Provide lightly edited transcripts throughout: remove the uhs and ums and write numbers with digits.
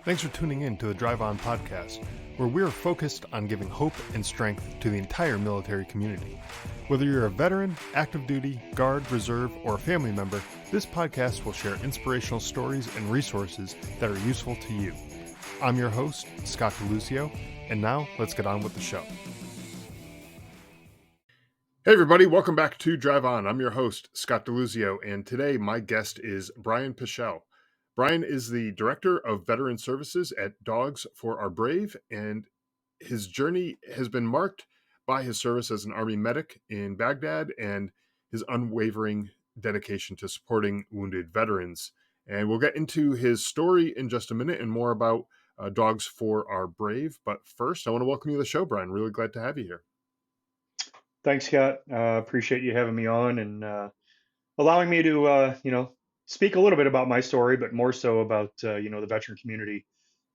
Thanks for tuning in to the Drive On podcast, where we are focused on giving hope and strength to the entire military community. Whether you're a veteran, active duty, guard, reserve, or a family member, this podcast will share inspirational stories and resources that are useful to you. I'm your host, Scott DeLucio, and now let's get on with the show. Hey everybody, welcome back to Drive On. I'm your host, Scott DeLucio, and today my guest is Bryan Pieschel. Bryan is the Director of Veteran Services at Dogs for Our Brave, and his journey has been marked by his service as an Army medic in Baghdad and his unwavering dedication to supporting wounded veterans. And we'll get into his story in just a minute and more about Dogs for Our Brave. But first, I want to welcome you to the show, Bryan. Really glad to have you here. Thanks, Scott. Appreciate you having me on and allowing me to, speak a little bit about my story, but more so about, the veteran community,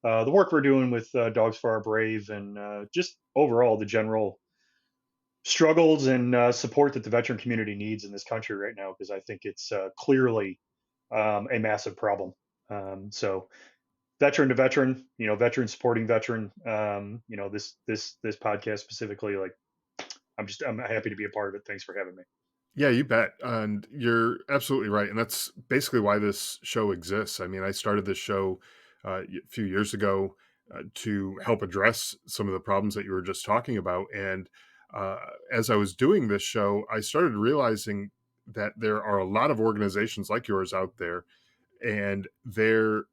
the work we're doing with Dogs for Our Brave, and just overall the general struggles and support that the veteran community needs in this country right now, because I think it's clearly a massive problem. So, veteran to veteran, veteran supporting veteran. This podcast specifically, like, I'm happy to be a part of it. Thanks for having me. Yeah, you bet. And you're absolutely right. And that's basically why this show exists. I mean, I started this show a few years ago to help address some of the problems that you were just talking about. And uh, as I was doing this show, I started realizing that there are a lot of organizations like yours out there, and they're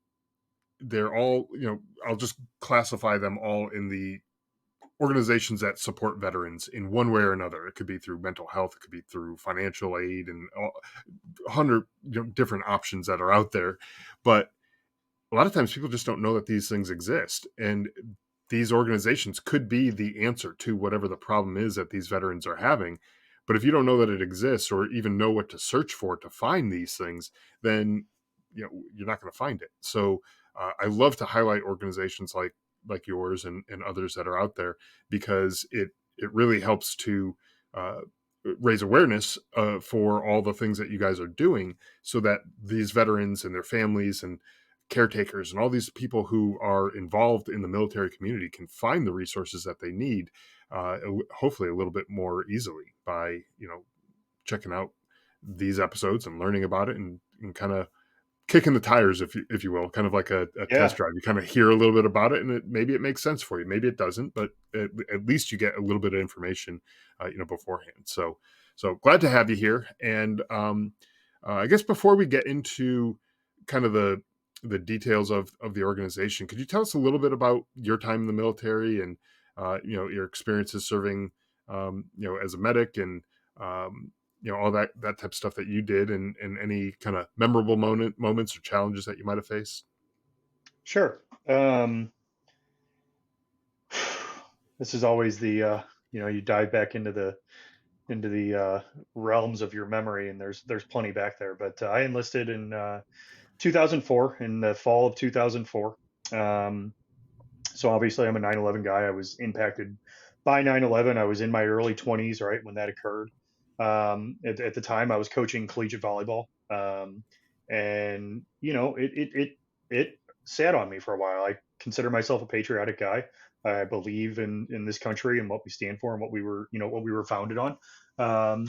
all, I'll just classify them all in the organizations that support veterans in one way or another. It could be through mental health, it could be through financial aid, and 100 different options that are out there. But a lot of times people just don't know that these things exist, and these organizations could be the answer to whatever the problem is that these veterans are having. But if you don't know that it exists, or even know what to search for to find these things, then you're not going to find it. So I love to highlight organizations like yours and others that are out there, because it really helps to uh, raise awareness for all the things that you guys are doing, so that these veterans and their families and caretakers and all these people who are involved in the military community can find the resources that they need, hopefully a little bit more easily by checking out these episodes and learning about it, and kind of kicking the tires, if you will, kind of like a test Yeah. drive. You kind of hear a little bit about it, and maybe it makes sense for you, maybe it doesn't, but at least you get a little bit of information, beforehand. So glad to have you here. And I guess before we get into kind of the details of the organization, could you tell us a little bit about your time in the military and your experiences serving, as a medic, and all that type of stuff that you did, and any kind of memorable moments or challenges that you might have faced? Sure. This is always you dive back into the realms of your memory, and there's plenty back there. But I enlisted in 2004, in the fall of 2004. Um, so obviously I'm a 9/11 guy. I was impacted by 9/11. I was in my early 20s, right, when that occurred. At the time, I was coaching collegiate volleyball, and it sat on me for a while. I consider myself a patriotic guy. I believe in this country and what we stand for and what we were founded on. Um,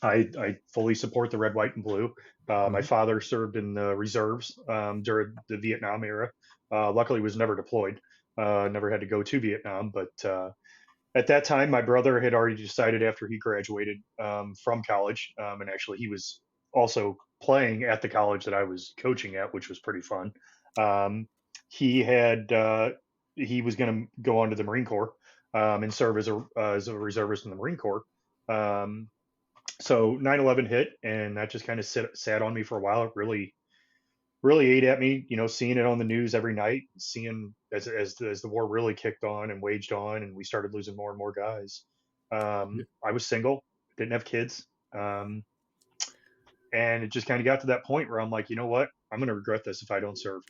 I fully support the red, white, and blue. My Mhm. father served in the reserves during the Vietnam era. Luckily, was never deployed. Never had to go to Vietnam, but at that time, my brother had already decided after he graduated from college, and actually he was also playing at the college that I was coaching at, which was pretty fun. Um, he had he was going to go on to the Marine Corps and serve as a reservist in the Marine Corps. Um, so 9/11 hit, and that just kind of sat on me for a while. It really ate at me, seeing it on the news every night, seeing as the war really kicked on and waged on, and we started losing more and more guys. Yeah. I was single, didn't have kids, and it just kind of got to that point where I'm like, you know what, I'm gonna regret this if I don't serve.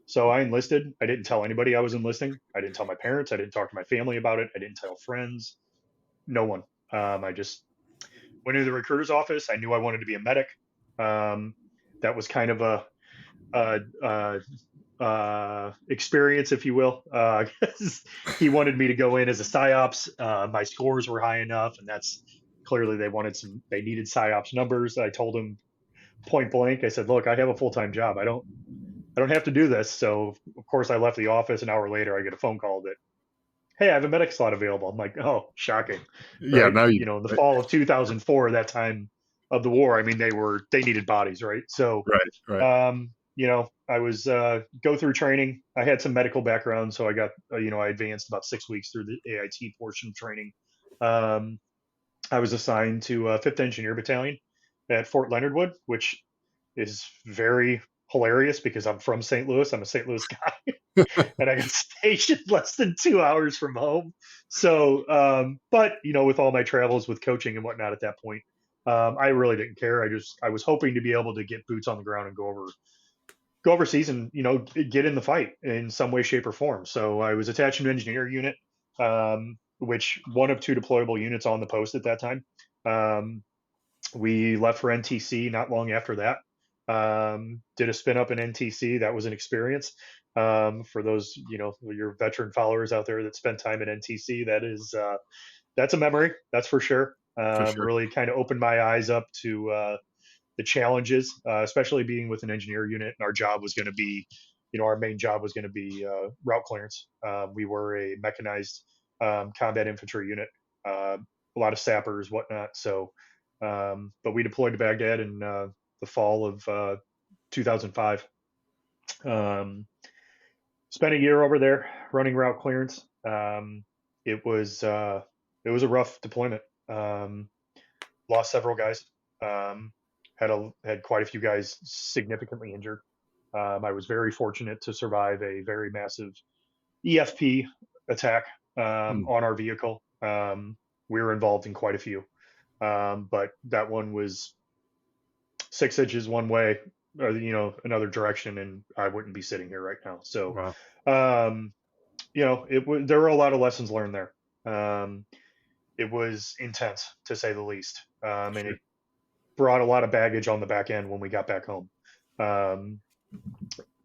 So I enlisted. I didn't tell anybody I was enlisting. I didn't tell my parents. I didn't talk to my family about it. I didn't tell friends. No one. I just went into the recruiter's office. I knew I wanted to be a medic. Um, that was kind of a experience, if you will. 'Cause he wanted me to go in as a psyops. My scores were high enough, and that's clearly they needed psyops numbers. I told him point blank. I said, "Look, I have a full time job. I don't have to do this." So of course, I left the office. An hour later, I get a phone call that, "Hey, I have a medic slot available." I'm like, "Oh, shocking." Yeah, Right? now you You know, in the right, fall of 2004, that time of the war, I mean, they needed bodies, right? So, right, right, I was go through training. I had some medical background, so I got I advanced about 6 weeks through the AIT portion of training. Um, I was assigned to Fifth Engineer Battalion at Fort Leonard Wood, which is very hilarious because I'm from St. Louis. I'm a St. Louis guy, and I got stationed less than 2 hours from home. So, but with all my travels with coaching and whatnot at that point, I really didn't care. I was hoping to be able to get boots on the ground and go overseas and get in the fight in some way, shape, or form. So I was attached to an engineer unit, which one of two deployable units on the post at that time. Um, we left for NTC not long after that. Did a spin up in NTC. That was an experience. For those, your veteran followers out there that spent time in NTC, that's a memory. That's for sure. for sure. Really kind of opened my eyes up to the challenges, especially being with an engineer unit. And our job was going to be, our main job was going to be route clearance. We were a mechanized combat infantry unit, a lot of sappers, whatnot. So, but we deployed to Baghdad in the fall of 2005. Um, Spent a year over there running route clearance. It was uh, it was a rough deployment. Um, Lost several guys. Um, had quite a few guys significantly injured. I was very fortunate to survive a very massive EFP attack Mm, on our vehicle. We were involved in quite a few, but that one was 6 inches one way, or another direction, and I wouldn't be sitting here right now. So, wow, um, there were a lot of lessons learned there. Um, it was intense to say the least, and sure. it brought a lot of baggage on the back end when we got back home. Um,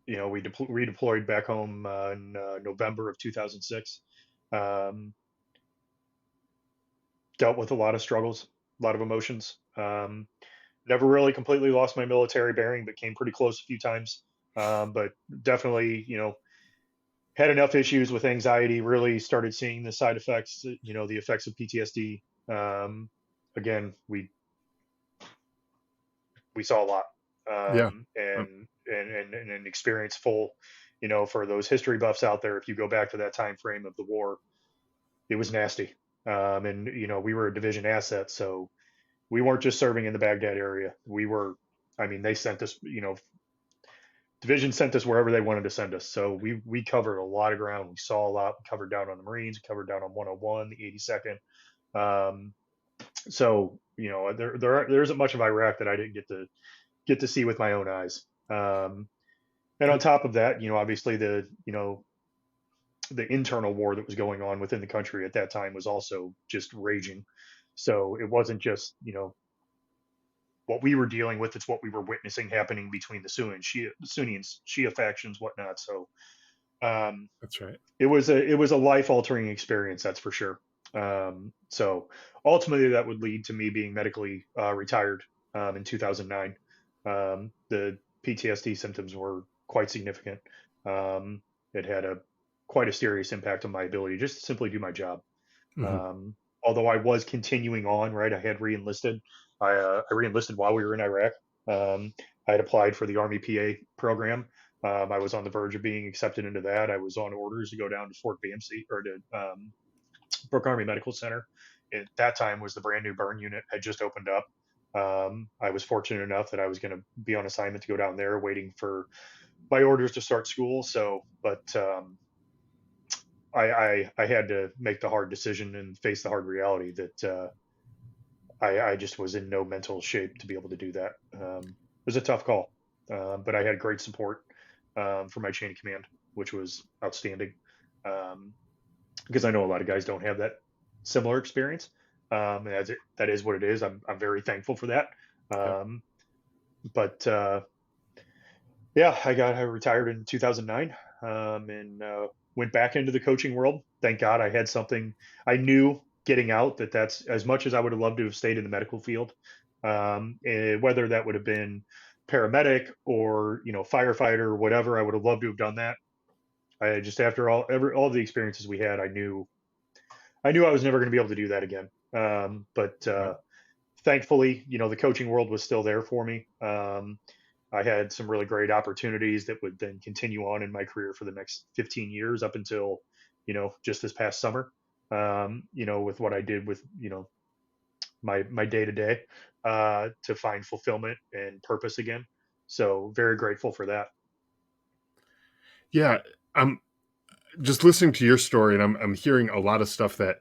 we redeployed back home in November of 2006. Um, Dealt with a lot of struggles, a lot of emotions. Never really completely lost my military bearing, but came pretty close a few times. But definitely, had enough issues with anxiety. Really started seeing the side effects, the effects of PTSD. Again, we saw a lot, Yeah, and experience full. For those history buffs out there, if you go back to that time frame of the war, it was nasty. And we were a division asset, so we weren't just serving in the Baghdad area. I mean, they sent us, division sent us wherever they wanted to send us. So we covered a lot of ground. We saw a lot. We covered down on the Marines, we covered down on 101, the 82nd. Um, so there isn't much of Iraq that I didn't get to see with my own eyes. And on that, top of that, obviously the internal war that was going on within the country at that time was also just raging. So it wasn't just what we were dealing with; it's what we were witnessing happening between Sunni and Shia factions, whatnot. So um, that's right. it was a life altering experience, that's for sure. So ultimately, that would lead to me being medically retired in 2009. The PTSD symptoms were quite significant. It had a quite a serious impact on my ability just to simply do my job. Hmm. Um, Although I was continuing on, right? I had reenlisted. I reenlisted while we were in Iraq. I had applied for the Army PA program. I was on the verge of being accepted into that. I was on orders to go down to Fort BMC or to Brooke Army Medical Center. At that time was the brand new burn unit had just opened up. I was fortunate enough that I was going to be on assignment to go down there, waiting for my orders to start school. So, but I had to make the hard decision and face the hard reality that I just was in no mental shape to be able to do that. It was a tough call, but I had great support from my chain of command, which was outstanding. Um, because I know a lot of guys don't have that similar experience. That is what it is. I'm very thankful for that. Yep. Um, but Yeah, I retired in 2009, and went back into the coaching world. Thank God I had something. I knew getting out that that's as much as I would have loved to have stayed in the medical field, whether that would have been paramedic or firefighter or whatever. I would have loved to have done that. I just after all the experiences we had, I knew I was never going to be able to do that again. But Yep. thankfully, the coaching world was still there for me. I had some really great opportunities that would then continue on in my career for the next 15 years up until, just this past summer. With what I did with, my day to day, to find fulfillment and purpose again. So very grateful for that. Yeah, I'm just listening to your story, and I'm hearing a lot of stuff that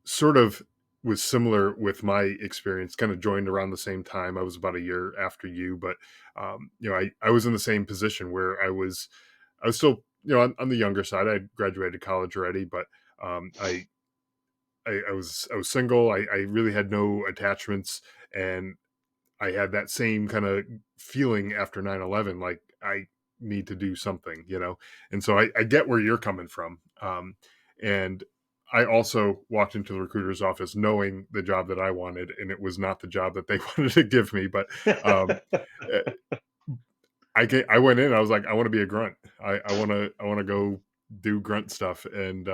sort of was similar with my experience. Kind of joined around the same time. I was about a year after you, but I was in the same position where I was still on the younger side. I had graduated college already, but um, I, I was single. I really had no attachments, and I had that same kind of feeling after 9/11, like I need to do something, And so I get where you're coming from. And I also walked into the recruiter's office knowing the job that I wanted, and it was not the job that they wanted to give me. But um, eh, I went in. I was like, I want to be a grunt. I want to go do grunt stuff. And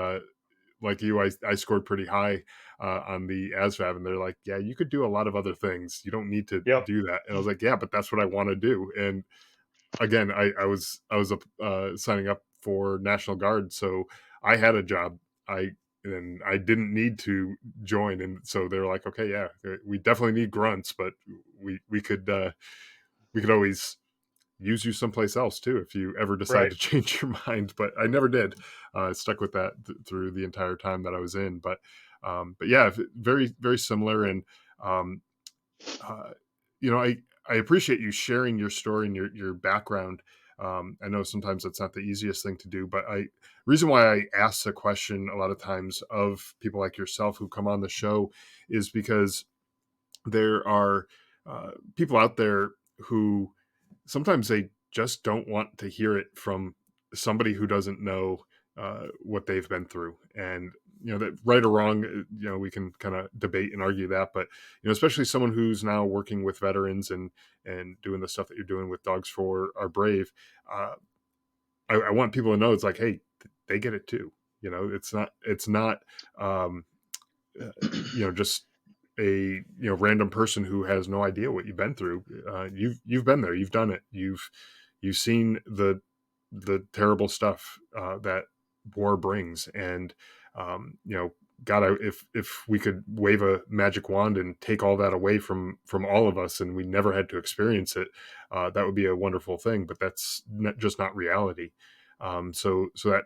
like you, I scored pretty high on the ASVAB, and they're like, "Yeah, you could do a lot of other things. You don't need to Yep. do that." And I was like, "Yeah, but that's what I want to do." And again, I was signing up for National Guard, so I had a job. I and I didn't need to join, and so they're like, "Okay, yeah, we definitely need grunts, but we could always use you someplace else too if you ever decide Right. to change your mind." But I never did. I stuck with that through the entire time that I was in. But yeah, very very similar. And um, uh, I appreciate you sharing your story and your background. I know sometimes that's not the easiest thing to do, but I reason why I ask the question a lot of times of people like yourself who come on the show is because there are people out there who sometimes they just don't want to hear it from somebody who doesn't know what they've been through. And that right or wrong, we can kind of debate and argue that, but especially someone who's now working with veterans and doing the stuff that you're doing with Dogs for Our Brave. uh, I want people to know it's like, hey, they get it too. It's not um, uh, just a random person who has no idea what you've been through. You've been there, you've done it, you've seen the terrible stuff that war brings. And God, if we could wave a magic wand and take all that away from all of us, and we never had to experience it, that would be a wonderful thing. But that's just not reality. So that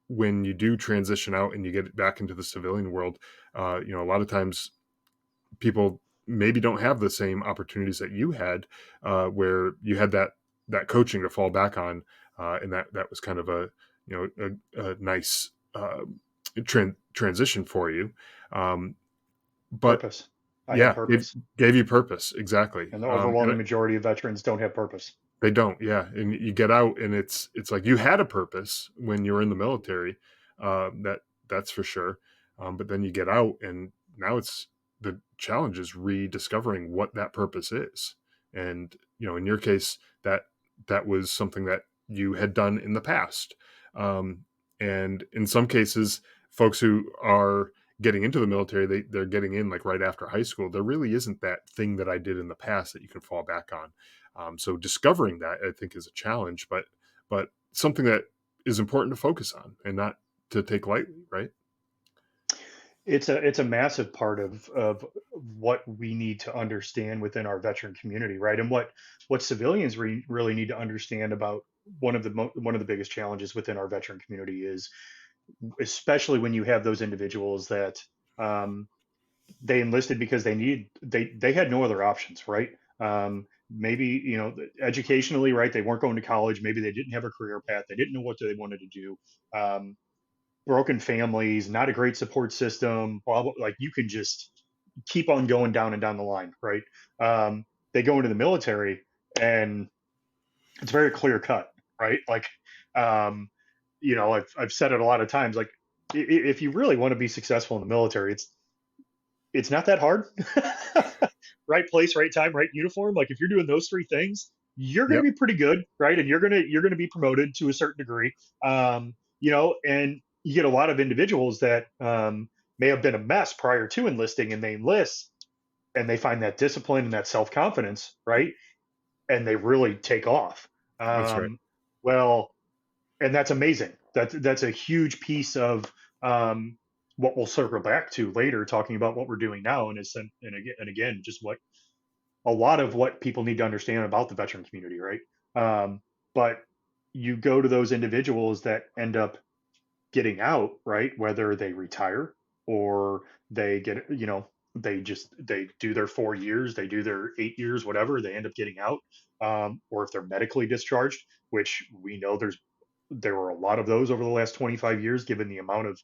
when you do transition out and you get back into the civilian world, a lot of times people maybe don't have the same opportunities that you had, where you had that coaching to fall back on, and that was kind of a nice transition for you. Um, but Purpose. I had yeah, it purpose. gave you purpose exactly. And the And overwhelming majority of veterans don't have purpose. they don't, yeah, and you get out, and it's like you had a purpose when you were in the military, that's for sure, but then you get out, and now it's the challenge is rediscovering what that purpose is. And in your case, that was something that you had done in the past, and in some cases, folks who are getting into the military, they're getting in like right after high school. There really isn't that thing that I did in the past that you can fall back on. So discovering that, I think, is a challenge, but something that is important to focus on and not to take lightly, right? It's a massive part of what we need to understand within our veteran community, right? And what civilians really need to understand about one of the biggest challenges within our veteran community is, especially when you have those individuals that, um, they enlisted because they had no other options, right? Maybe educationally, right? They weren't going to college. Maybe they didn't have a career path. They didn't know what they wanted to do. Broken families, not a great support system. Like you can just keep on going down and down the line, right? They go into the military and It's very clear cut, right? Like, um, I've said it a lot of times. Like, if you really want to be successful in the military, it's not that hard. Right place, right time, right uniform. Like if you're doing those three things, you're going to Yep, be pretty good, right? And you're going to be promoted to a certain degree. And you get a lot of individuals that may have been a mess prior to enlisting, and they enlist and they find that discipline and that self confidence, right? And they really take off. that's right. Um, well, and that's amazing. That's a huge piece of um, what we'll circle back to later, talking about what we're doing now, and again, just what a lot of what people need to understand about the veteran community, right? But you go to those individuals that end up getting out, right? Whether they retire or they get, they do their 4 years, they do their 8 years, whatever, they end up getting out, or if they're medically discharged, which we know there were a lot of those over the last 25 years, given the amount of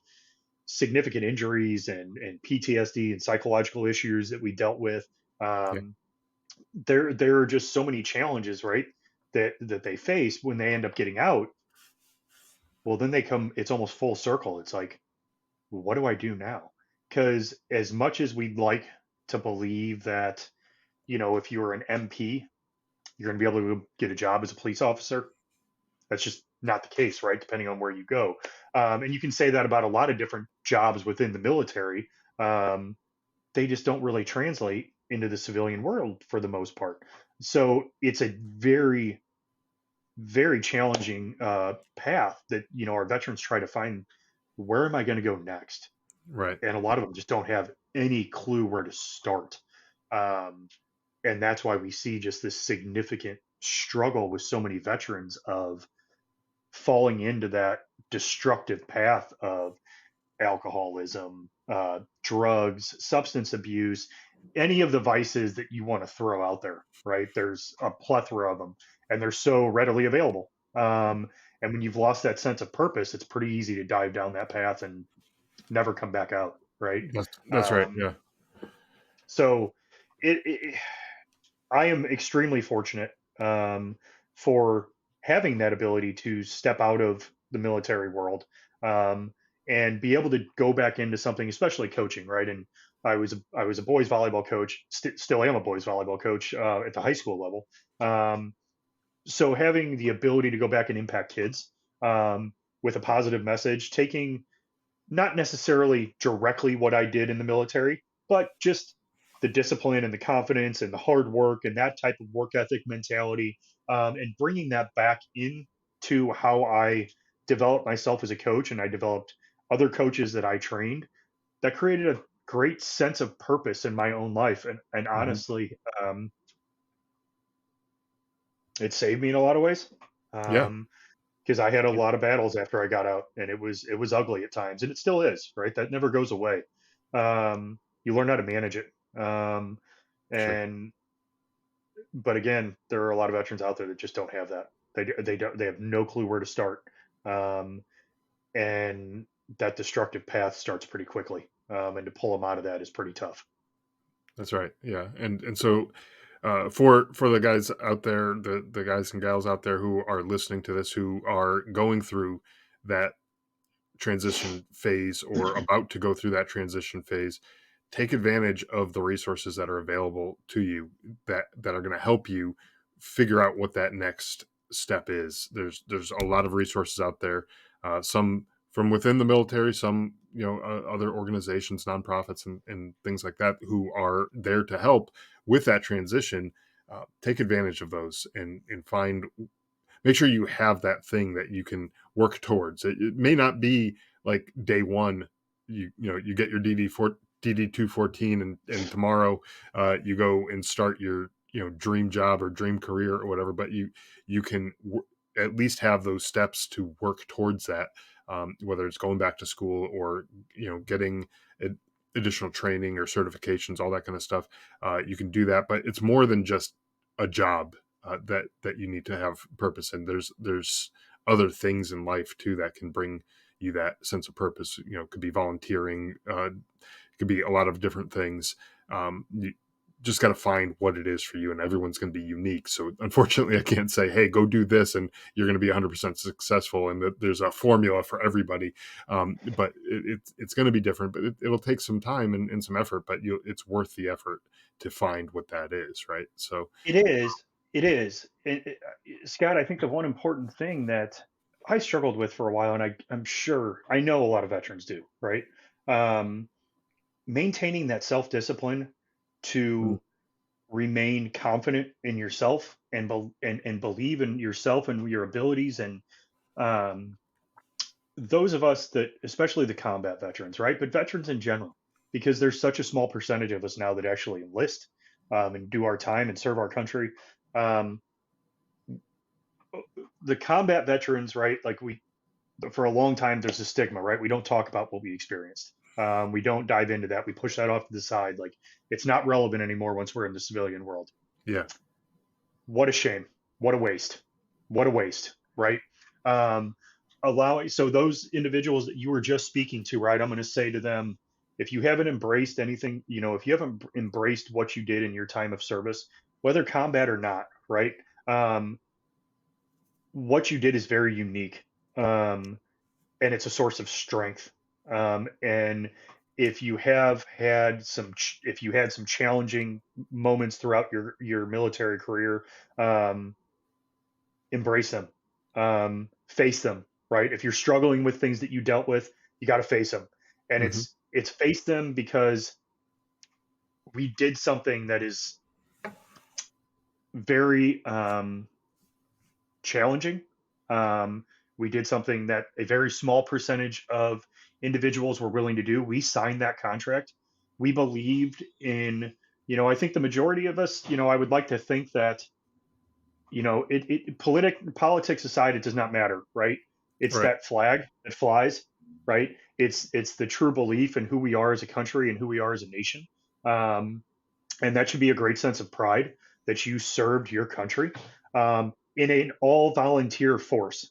significant injuries and PTSD and psychological issues that we dealt with. Yeah, Um, there are just so many challenges, right? That they face when they end up getting out. Well, then they come. It's almost full circle. It's like, what do I do now? Because as much as we'd like to believe that, if you were an MP, you're going to be able to get a job as a police officer, that's just not the case, right? Depending on where you go. And you can say that about a lot of different jobs within the military. Um, they just don't really translate into the civilian world for the most part. So it's a very, very challenging path that, our veterans try to find, where am I going to go next? right. And a lot of them just don't have any clue where to start. Um, and that's why we see just this significant struggle with so many veterans of falling into that destructive path of alcoholism, drugs, substance abuse, any of the vices that you want to throw out there, right? There's a plethora of them, and they're so readily available. And when you've lost that sense of purpose, it's pretty easy to dive down that path and never come back out, right? That's right. Um, Yeah. so it I am extremely fortunate for having that ability to step out of the military world, um, and be able to go back into something, especially coaching, right? And I was a boys volleyball coach, still am a boys volleyball coach at the high school level. Um, so having the ability to go back and impact kids with a positive message, taking not necessarily directly what I did in the military, but just the discipline and the confidence and the hard work and that type of work ethic mentality, and bringing that back into how I developed myself as a coach and I developed other coaches that I trained. That created a great sense of purpose in my own life, and Mhm. honestly, it saved me in a lot of ways. Yeah, Because I had a lot of battles after I got out, and it was ugly at times, and it still is, right? That never goes away. You learn how to manage it, sure. and but again, there are a lot of veterans out there that just don't have that. They have no clue where to start, um, and that destructive path starts pretty quickly, and to pull them out of that is pretty tough. That's right. Yeah, and so for the guys out there, the guys and gals out there who are listening to this, who are going through that transition phase or about to go through that transition phase, take advantage of the resources that are available to you that are going to help you figure out what that next step is. There's a lot of resources out there, some from within the military, some other organizations, nonprofits, and things like that who are there to help with that transition. Take advantage of those and find make sure you have that thing that you can work towards. It may not be like day one, you get your DD 214 and tomorrow you go and start your dream job or dream career or whatever, but you can at least have those steps to work towards that. Whether it's going back to school or getting additional training or certifications, all that kind of stuff, you can do that. But it's more than just a job that you need to have purpose in. There's other things in life too that can bring you that sense of purpose. It could be volunteering, it could be a lot of different things. just got to find what it is for you, and everyone's going to be unique. So unfortunately, I can't say, hey, go do this and you're going to be 100% successful, and that there's a formula for everybody. But it's going to be different, but it'll take some time and some effort, but it's worth the effort to find what that is, right? So It is. It is. Scott, I think the one important thing that I struggled with for a while, and I'm sure I know a lot of veterans do, right? Um, Maintaining that self discipline mm, to remain confident in yourself and believe in yourself and your abilities, and um, those of us that, especially the combat veterans, right? But veterans in general, because there's such a small percentage of us now that actually enlist and do our time and serve our country. Um, the combat veterans, right? Like for a long time, there's a stigma, right? We don't talk about what we experienced. We don't dive into that. We push that off to the side. Like it's not relevant anymore once we're in the civilian world. yeah. What a shame. What a waste. What a waste, right? Um, Allowing, so those individuals that you were just speaking to, right? I'm going to say to them, if you haven't embraced anything, if you haven't embraced what you did in your time of service, whether combat or not, right? Um, what you did is very unique. And it's a source of strength. And if you had some challenging moments throughout your military career, um, embrace them, face them. Right? If you're struggling with things that you dealt with, you got to face them, and Hmm. it's face them because we did something that is very challenging. Um, we did something that a very small percentage of individuals were willing to do. We signed that contract. We believed in, I think the majority of us, I would like to think that, politics aside, it does not matter, right? It's Right. that flag that flies, right? It's the true belief in who we are as a country and who we are as a nation. Um, and that should be a great sense of pride that you served your country in an all volunteer force,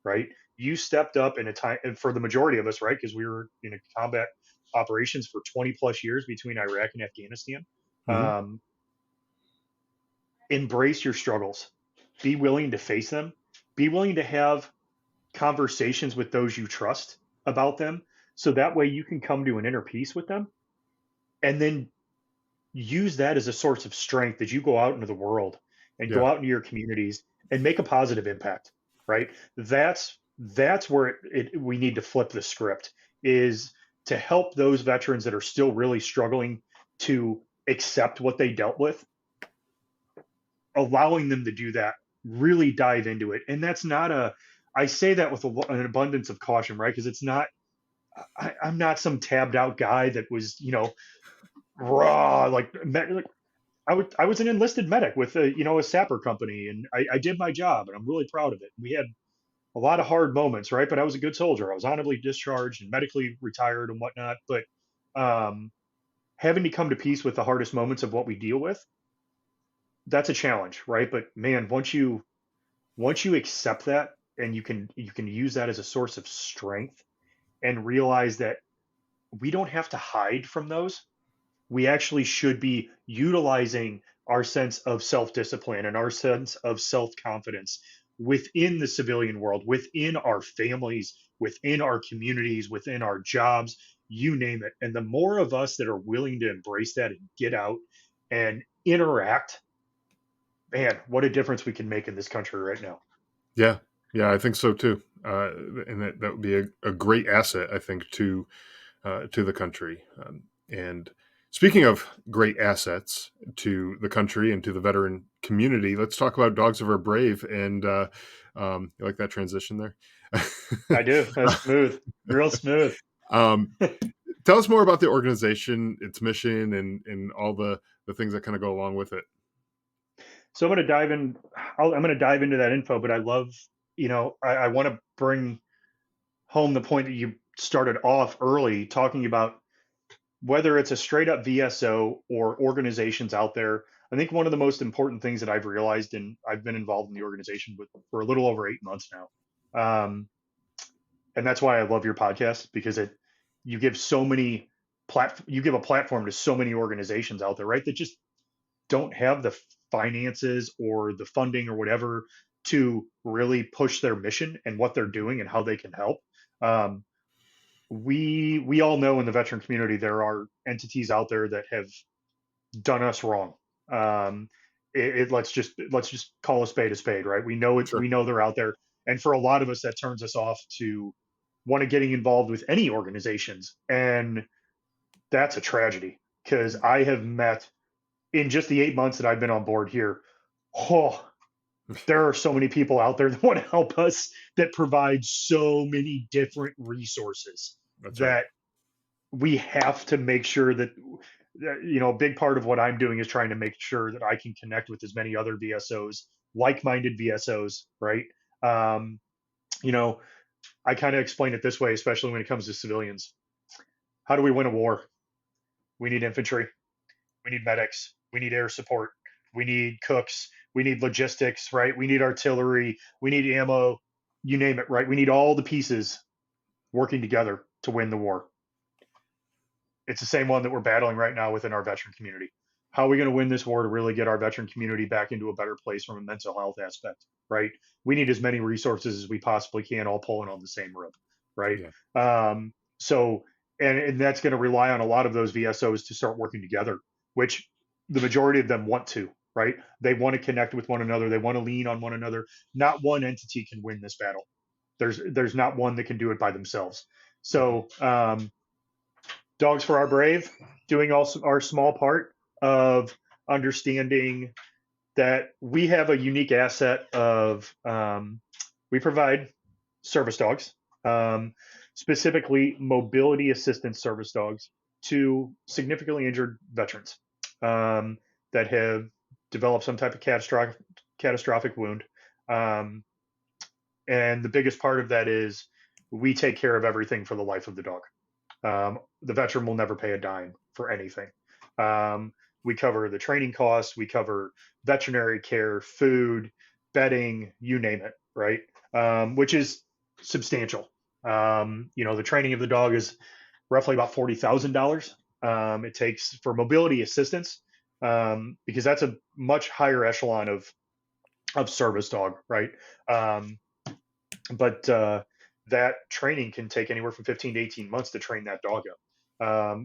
right? You stepped up in a time, and for the majority of us, right? Because we were in a combat operations for 20 plus years between Iraq and Afghanistan. Hmm. Um, embrace your struggles, be willing to face them, be willing to have conversations with those you trust about them. So that way you can come to an inner peace with them and then use that as a source of strength as you go out into the world and go Yeah. out into your communities and make a positive impact, right? That's where we need to flip the script, is to help those veterans that are still really struggling to accept what they dealt with, allowing them to do that, really dive into it. And that's not a, I say that with an abundance of caution, right? Because it's not, I'm not some tabbed out guy that was, raw, like I was an enlisted medic with a sapper company, and I did my job, and I'm really proud of it. We had a lot of hard moments, right? But I was a good soldier. I was honorably discharged and medically retired and whatnot. But um, having to come to peace with the hardest moments of what we deal with, that's a challenge, right? But man, once you accept that, and you can use that as a source of strength, and realize that we don't have to hide from those. We actually should be utilizing our sense of self discipline and our sense of self confidence within the civilian world, within our families, within our communities, within our jobs, you name it. And the more of us that are willing to embrace that and get out and interact, man, what a difference we can make in this country right now. Yeah. Yeah. I think so too. And that would be a great asset, I think, to the country. And speaking of great assets to the country and to the veteran community, let's talk about Dogs of Our Brave. And you like that transition there? I do. That's smooth, real smooth. um, tell us more about the organization, its mission, and all the things that kind of go along with it. So I'm going to dive in. I'm going to dive into that info, but I love, I want to bring home the point that you started off early talking about, whether it's a straight up VSO or organizations out there. I think one of the most important things that I've realized, and I've been involved in the organization for a little over 8 months now, and that's why I love your podcast, because you give so many you give a platform to so many organizations out there, right? That just don't have the finances or the funding or whatever to really push their mission and what they're doing and how they can help. Um, we all know in the veteran community there are entities out there that have done us wrong. Um, let's just call a spade, right? We know it. Sure. We know they're out there, and for a lot of us, that turns us off to want to getting involved with any organizations, and that's a tragedy because I have met in just the 8 months that I've been on board here. Oh, there are so many people out there that want to help us that provide so many different resources That's right. that we have to make sure that a big part of what I'm doing is trying to make sure that I can connect with as many other VSOs, like-minded VSOs, right? Um, you know, I kind of explain it this way, especially when it comes to civilians. How do we win a war? We need infantry, we need medics, we need air support, we need cooks, we need logistics, right? We need artillery, we need ammo, you name it, right? We need all the pieces working together to win the war. It's the same one that we're battling right now within our veteran community. How are we going to win this war to really get our veteran community back into a better place from a mental health aspect, right? We need as many resources as we possibly can, all pulling on the same rope, right? Yeah. So, and that's going to rely on a lot of those VSOs to start working together, which the majority of them want to, right? They want to connect with one another. They want to lean on one another. Not one entity can win this battle. There's not one that can do it by themselves. Mhm. So, Dogs for Our Brave, doing also our small part of understanding that we have a unique asset of we provide service dogs, um, specifically mobility assistance service dogs to significantly injured veterans that have developed some type of catastrophic wound. Um, and the biggest part of that is we take care of everything for the life of the dog. The veteran will never pay a dime for anything. Um, we cover the training costs, we cover veterinary care, food, bedding, you name it, right? Which is substantial. The training of the dog is roughly about $40,000. It takes for mobility assistance because that's a much higher echelon of service dog, right? Um, but that training can take anywhere from 15 to 18 months to train that dog up.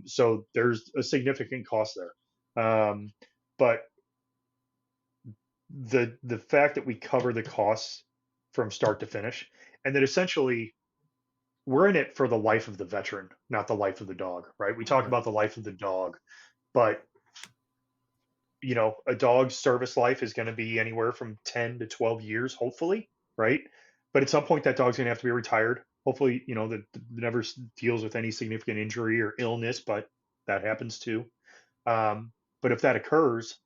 So there's a significant cost there. But the fact that we cover the costs from start to finish, and that essentially we're in it for the life of the veteran, not the life of the dog, right? We talk Right. about the life of the dog, but a dog's service life is going to be anywhere from 10 to 12 years, hopefully, right? But at some point, that dog's going to have to be retired. Hopefully, that never deals with any significant injury or illness, but that happens too. But if that occurs,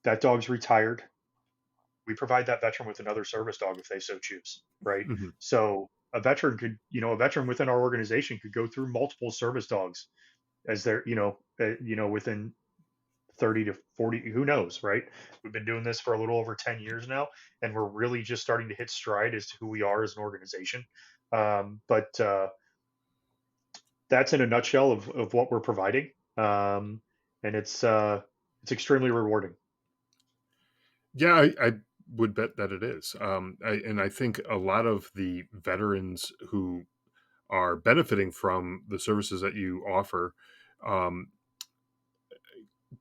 that dog's retired. We provide that veteran with another service dog if they so choose, right? Mhm. So a veteran within our organization could go through multiple service dogs as they're, within 30 to 40, who knows, right? We've been doing this for a little over 10 years now, and we're really just starting to hit stride as to who we are as an organization. But that's in a nutshell of what we're providing. And it's extremely rewarding. Yeah, I would bet that it is. I think a lot of the veterans who are benefiting from the services that you offer um,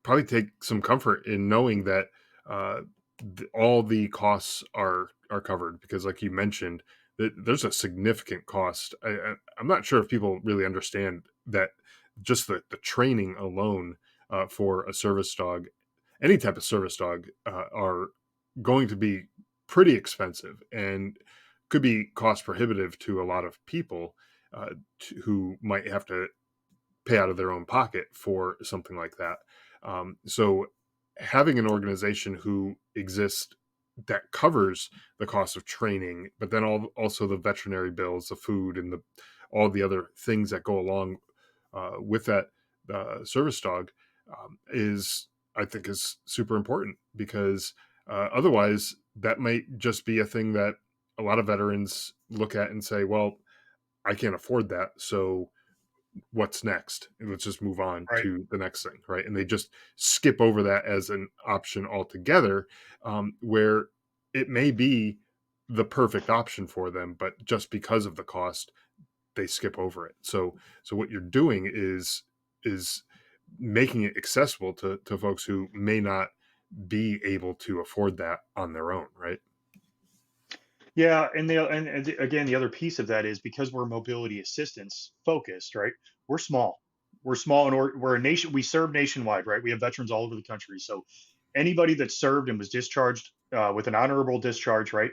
probably take some comfort in knowing that uh, all the costs are covered because, like you mentioned, there's a significant cost. I'm not sure if people really understand that just the training alone for a service dog, any type of service dog, are going to be pretty expensive and could be cost prohibitive to a lot of people who might have to pay out of their own pocket for something like that. So having an organization who exists that covers the cost of training, but then also the veterinary bills, the food, and the all the other things that go along with that service dog is, I think, is super important because otherwise that might just be a thing that a lot of veterans look at and say, "Well, I can't afford that, so." what's next? And let's just move on Right. to the next thing, right? And they just skip over that as an option altogether, where it may be the perfect option for them, but just because of the cost, they skip over it. So what you're doing is making it accessible to folks who may not be able to afford that on their own, right? Yeah, again, the other piece of that is because we're mobility assistance focused, right? We're small. We're small, and we're a nation. We serve nationwide, right? We have veterans all over the country. So anybody that served and was discharged with an honorable discharge, right,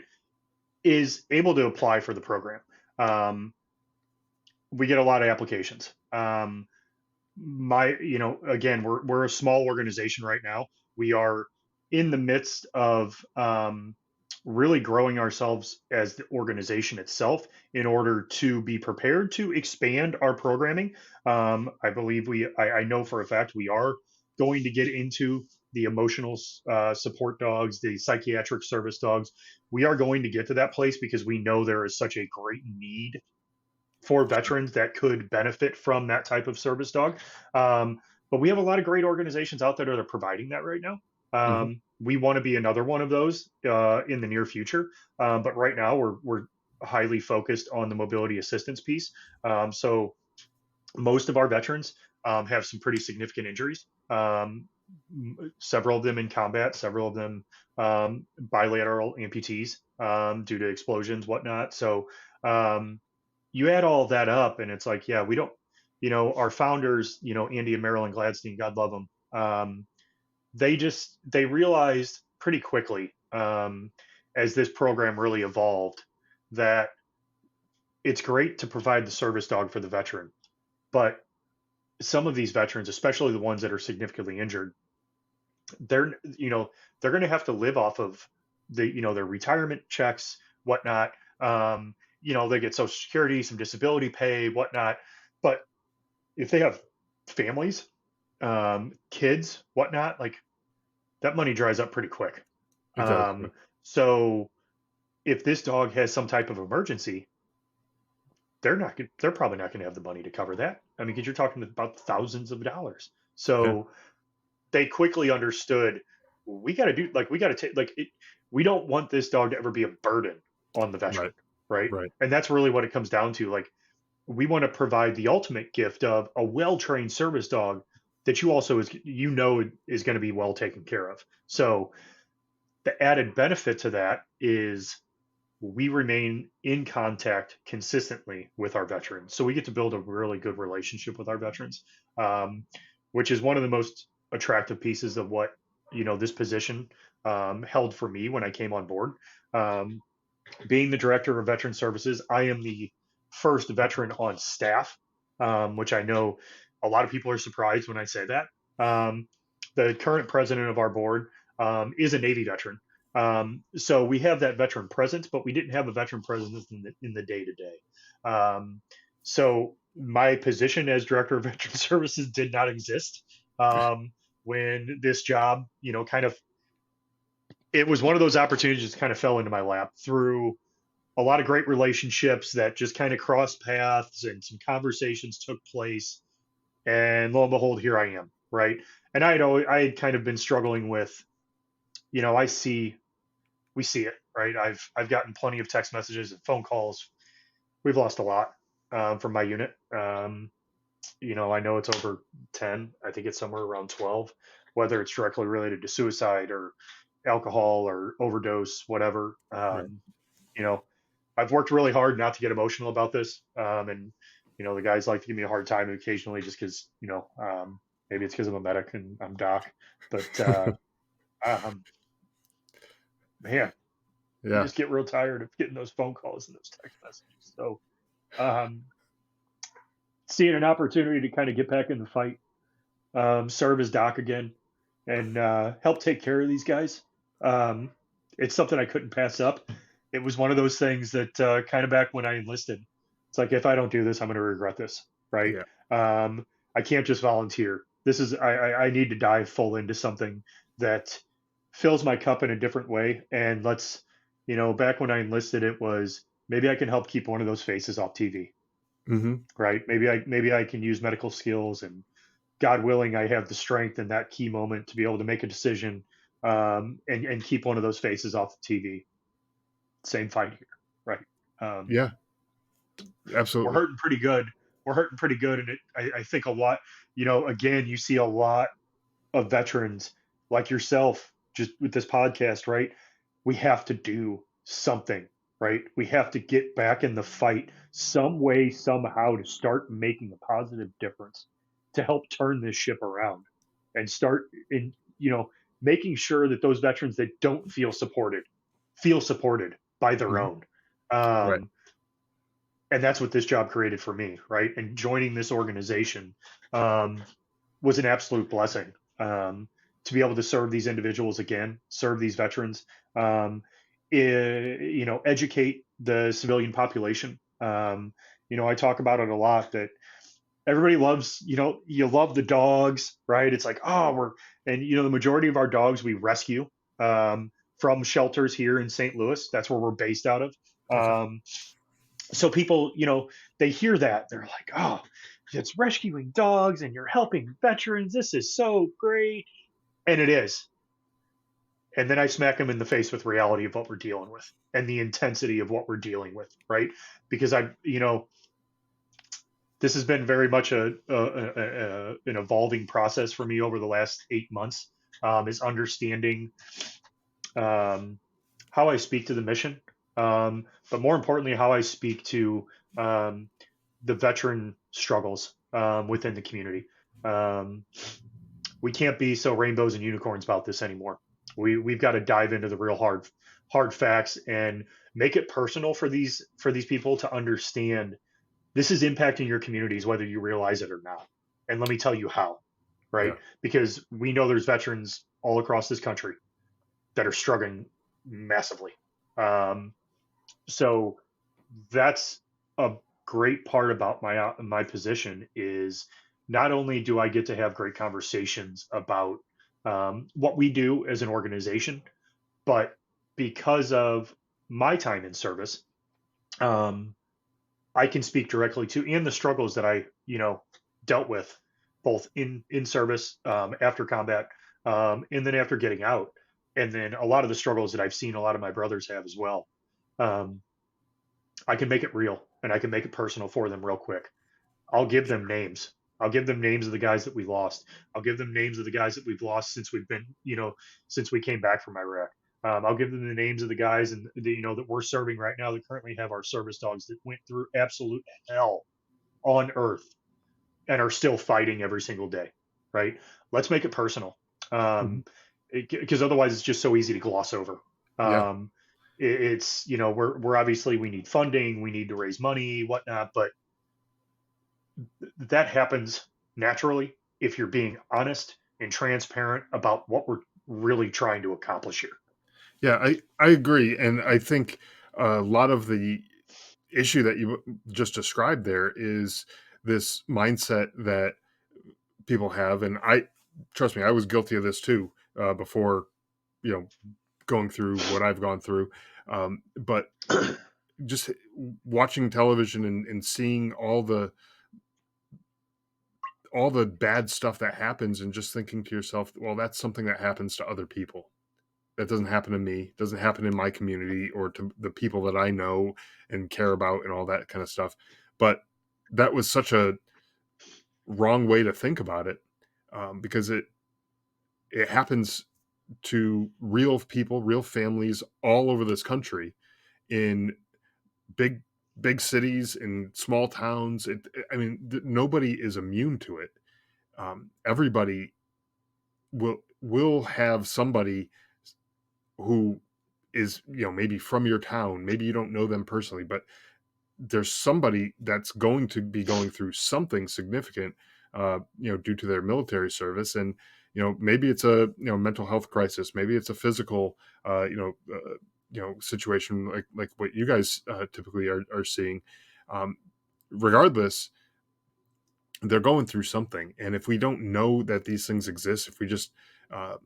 is able to apply for the program. Um, we get a lot of applications. Again, we're a small organization right now. We are in the midst of really growing ourselves as the organization itself in order to be prepared to expand our programming. I believe I know for a fact we are going to get into the emotional support dogs, the psychiatric service dogs. We are going to get to that place because we know there is such a great need for Sure. veterans that could benefit from that type of service dog. But we have a lot of great organizations out there that are providing that right now. Mhm. We want to be another one of those in the near future. But right now, we're highly focused on the mobility assistance piece. So most of our veterans have some pretty significant injuries. Several of them in combat, several of them bilateral amputees due to explosions, whatnot. So um, you add all of that up, and it's like, yeah, we don't, our founders, Andy and Marilyn Gladstein, God love them. They realized pretty quickly as this program really evolved that it's great to provide the service dog for the veteran, but some of these veterans, especially the ones that are significantly injured, they're they're going to have to live off of their retirement checks, whatnot. They get Social Security, some disability pay, whatnot. But if they have families, kids, whatnot, like that money dries up pretty quick. It does. Yeah. So if this dog has some type of emergency, they're probably not going to have the money to cover that. I mean, because you're talking about thousands of dollars. Yeah. So they quickly understood we got to take we don't want this dog to ever be a burden on the Right. veteran, right? Right. And that's really what it comes down to. Like we want to provide the ultimate gift of a well-trained service dog that you also is going to be well taken care of. So the added benefit to that is we remain in contact consistently with our veterans. So we get to build a really good relationship with our veterans, um, which is one of the most attractive pieces of what, this position held for me when I came on board. Um, Being the director of veteran services, I am the first veteran on staff, which I know a lot of people are surprised when I say that. The current president of our board is a Navy veteran. So we have that veteran presence, but we didn't have a veteran presence in the day to day. So my position as director of veteran services did not exist when this job, kind of, it was one of those opportunities that kind of fell into my lap through a lot of great relationships that just kind of crossed paths and some conversations took place. And lo and behold, here I am, right? And I had kind of been struggling with, I see we see it, right? I've gotten plenty of text messages and phone calls. We've lost a lot from my unit. I know it's over 10. I think it's somewhere around 12, whether it's directly related to suicide or alcohol or overdose, whatever. Right. You know, I've worked really hard not to get emotional about this. And, the guys like to give me a hard time occasionally just because, maybe it's because I'm a medic and I'm doc. But, um, man, you Yeah. just get real tired of getting those phone calls and those text messages. So, um, seeing an opportunity to kind of get back in the fight, serve as doc again, and help take care of these guys. Um, it's something I couldn't pass up. It was one of those things that kind of back when I enlisted, it's like if I don't do this, I'm going to regret this, right? Yeah. I can't just volunteer. This is I need to dive full into something that fills my cup in a different way. And back when I enlisted, it was maybe I can help keep one of those faces off TV. Hmm. right? Maybe I can use medical skills, and God willing, I have the strength in that key moment to be able to make a decision, and keep one of those faces off the TV. Same fight here, right? Um, Yeah, we're absolutely. hurting pretty good. We're hurting pretty good, and I think a lot. Again, you see a lot of veterans like yourself just with this podcast, right? We have to do something, right? We have to get back in the fight some way, somehow, to start making a positive difference to help turn this ship around and start in, making sure that those veterans that don't feel supported by their Hmm. own. Right. Um, and that's what this job created for me, right? And joining this organization, um, was an absolute blessing, to be able to serve these individuals again, serve these veterans, um, educate the civilian population. I talk about it a lot that everybody loves, you love the dogs, right? It's like, oh, and the majority of our dogs we rescue, from shelters here in St. Louis. That's where we're based out of. Okay. Um, so people, they hear that, they're like, oh, it's rescuing dogs and you're helping veterans, this is so great. And it is. And then I smack them in the face with reality of what we're dealing with and the intensity of what we're dealing with, right? Because this has been very much an evolving process for me over the last 8 months, is understanding, um, how I speak to the mission, but more importantly how I speak to, um, the veteran struggles, within the community. Um, we can't be so rainbows and unicorns about this anymore. We've got to dive into the real hard facts and make it personal for these people to understand this is impacting your communities whether you realize it or not. And let me tell you how, right? Yeah. Because we know there's veterans all across this country that are struggling massively. Um, so that's a great part about my position is not only do I get to have great conversations about, what we do as an organization, but because of my time in service, um, I can speak directly to and the struggles that I dealt with both in service, after combat, and then after getting out, and then a lot of the struggles that I've seen a lot of my brothers have as well. Um, I can make it real and I can make it personal for them real quick. I'll give them Sure. names. I'll give them names of the guys that we lost. I'll give them names of the guys that we've lost since we've been, since we came back from Iraq. I'll give them the names of the guys and that we're serving right now that currently have our service dogs that went through absolute hell on earth and are still fighting every single day. Right? Let's make it personal, Hmm. because otherwise it's just so easy to gloss over. Yeah. Um, it's we're obviously we need funding, we need to raise money, whatnot, but that happens naturally if you're being honest and transparent about what we're really trying to accomplish here. Yeah, I agree, and I think a lot of the issue that you just described there is this mindset that people have, and I trust me, I was guilty of this too, before you know going through what I've gone through. But just watching television and seeing all the bad stuff that happens, and just thinking to yourself, well, that's something that happens to other people. That doesn't happen to me, doesn't happen in my community or to the people that I know and care about and all that kind of stuff. But that was such a wrong way to think about it, because it happens to real people, real families all over this country in big big cities, in small towns. I mean, nobody is immune to it. Everybody will have somebody who is, maybe from your town. Maybe you don't know them personally, but there's somebody that's going to be going through something significant, due to their military service. And maybe it's a mental health crisis, maybe it's a physical, situation like what you guys typically are seeing. Um, Regardless, they're going through something, and if we don't know that these things exist, if we just uh,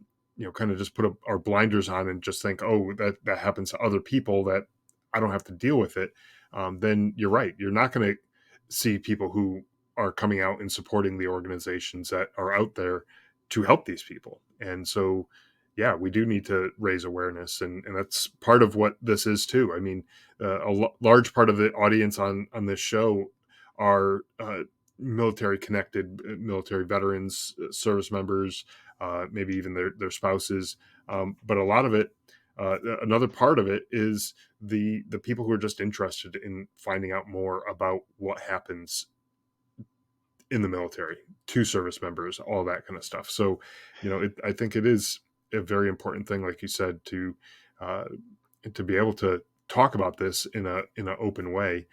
kind of just put our blinders on and just think, oh, that happens to other people, that I don't have to deal with it, then you're right, you're not going to. see people who are coming out and supporting the organizations that are out there to help these people. And so, yeah, we do need to raise awareness, and that's part of what this is too. I mean, large part of the audience on this show are military connected, military veterans, service members, maybe even their spouses. But a lot of it, another part of it, is the people who are just interested in finding out more about what happens in the military to service members, all that kind of stuff. So, I think it is a very important thing, like you said, uh, to be able to talk about this in an open way,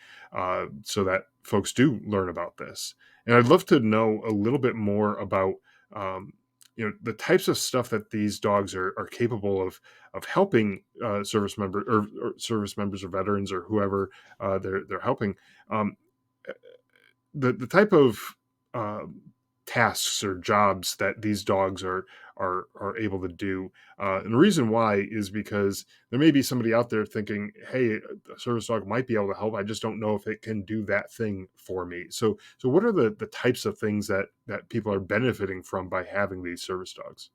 so that folks do learn about this. And I'd love to know a little bit more about, um, the types of stuff that these dogs are capable of helping, or service members or veterans or whoever they're helping. Um, the type of um, tasks or jobs that these dogs are able to do. And the reason why is because there may be somebody out there thinking, "Hey, a service dog might be able to help. I just don't know if it can do that thing for me." So what are the types of things that people are benefiting from by having these service dogs?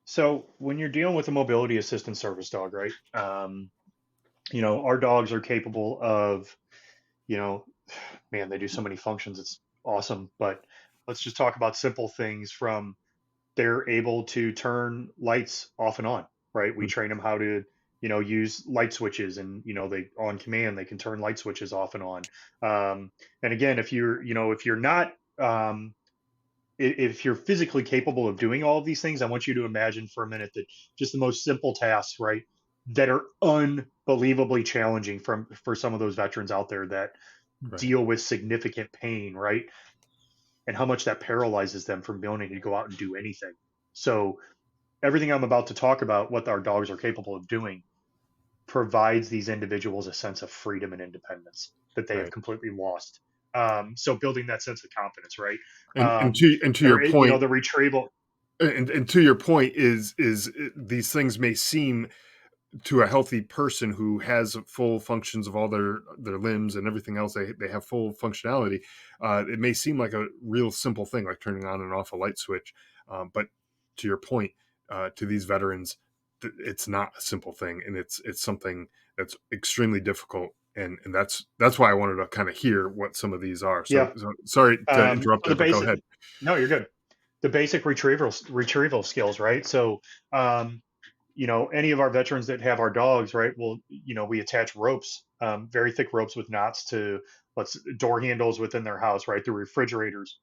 So when you're dealing with a mobility assistant service dog, right? Our dogs are capable of, you know, man, they do so many functions. It's awesome. But let's just talk about simple things from they're able to turn lights off and on, right? We Mm. train them how to, use light switches, and, they on command, they can turn light switches off and on. And again, if you're not, if you're physically capable of doing all of these things, I want you to imagine for a minute that just the most simple tasks, right, that are unbelievably challenging for some of those veterans out there that Right, deal with significant pain, right, and how much that paralyzes them from being able to go out and do anything. So everything I'm about to talk about, what our dogs are capable of doing, provides these individuals a sense of freedom and independence that they have right. completely lost. So building that sense of confidence, right? And to your There, point, the retrieval. and to your point is these things may seem, to a healthy person who has full functions of all their limbs and everything else, they have full functionality. It may seem like a real simple thing, like turning on and off a light switch, but to your point, to these veterans, it's not a simple thing, and it's something that's extremely difficult. And that's why I wanted to kind of hear what some of these are. So, Yeah. sorry to interrupt So the there, but go basic, ahead. no, you're good. The basic retrieval skills, right? So, any of our veterans that have our dogs, right? Well, we attach ropes, very thick ropes with knots to let's door handles within their house, right? The refrigerators,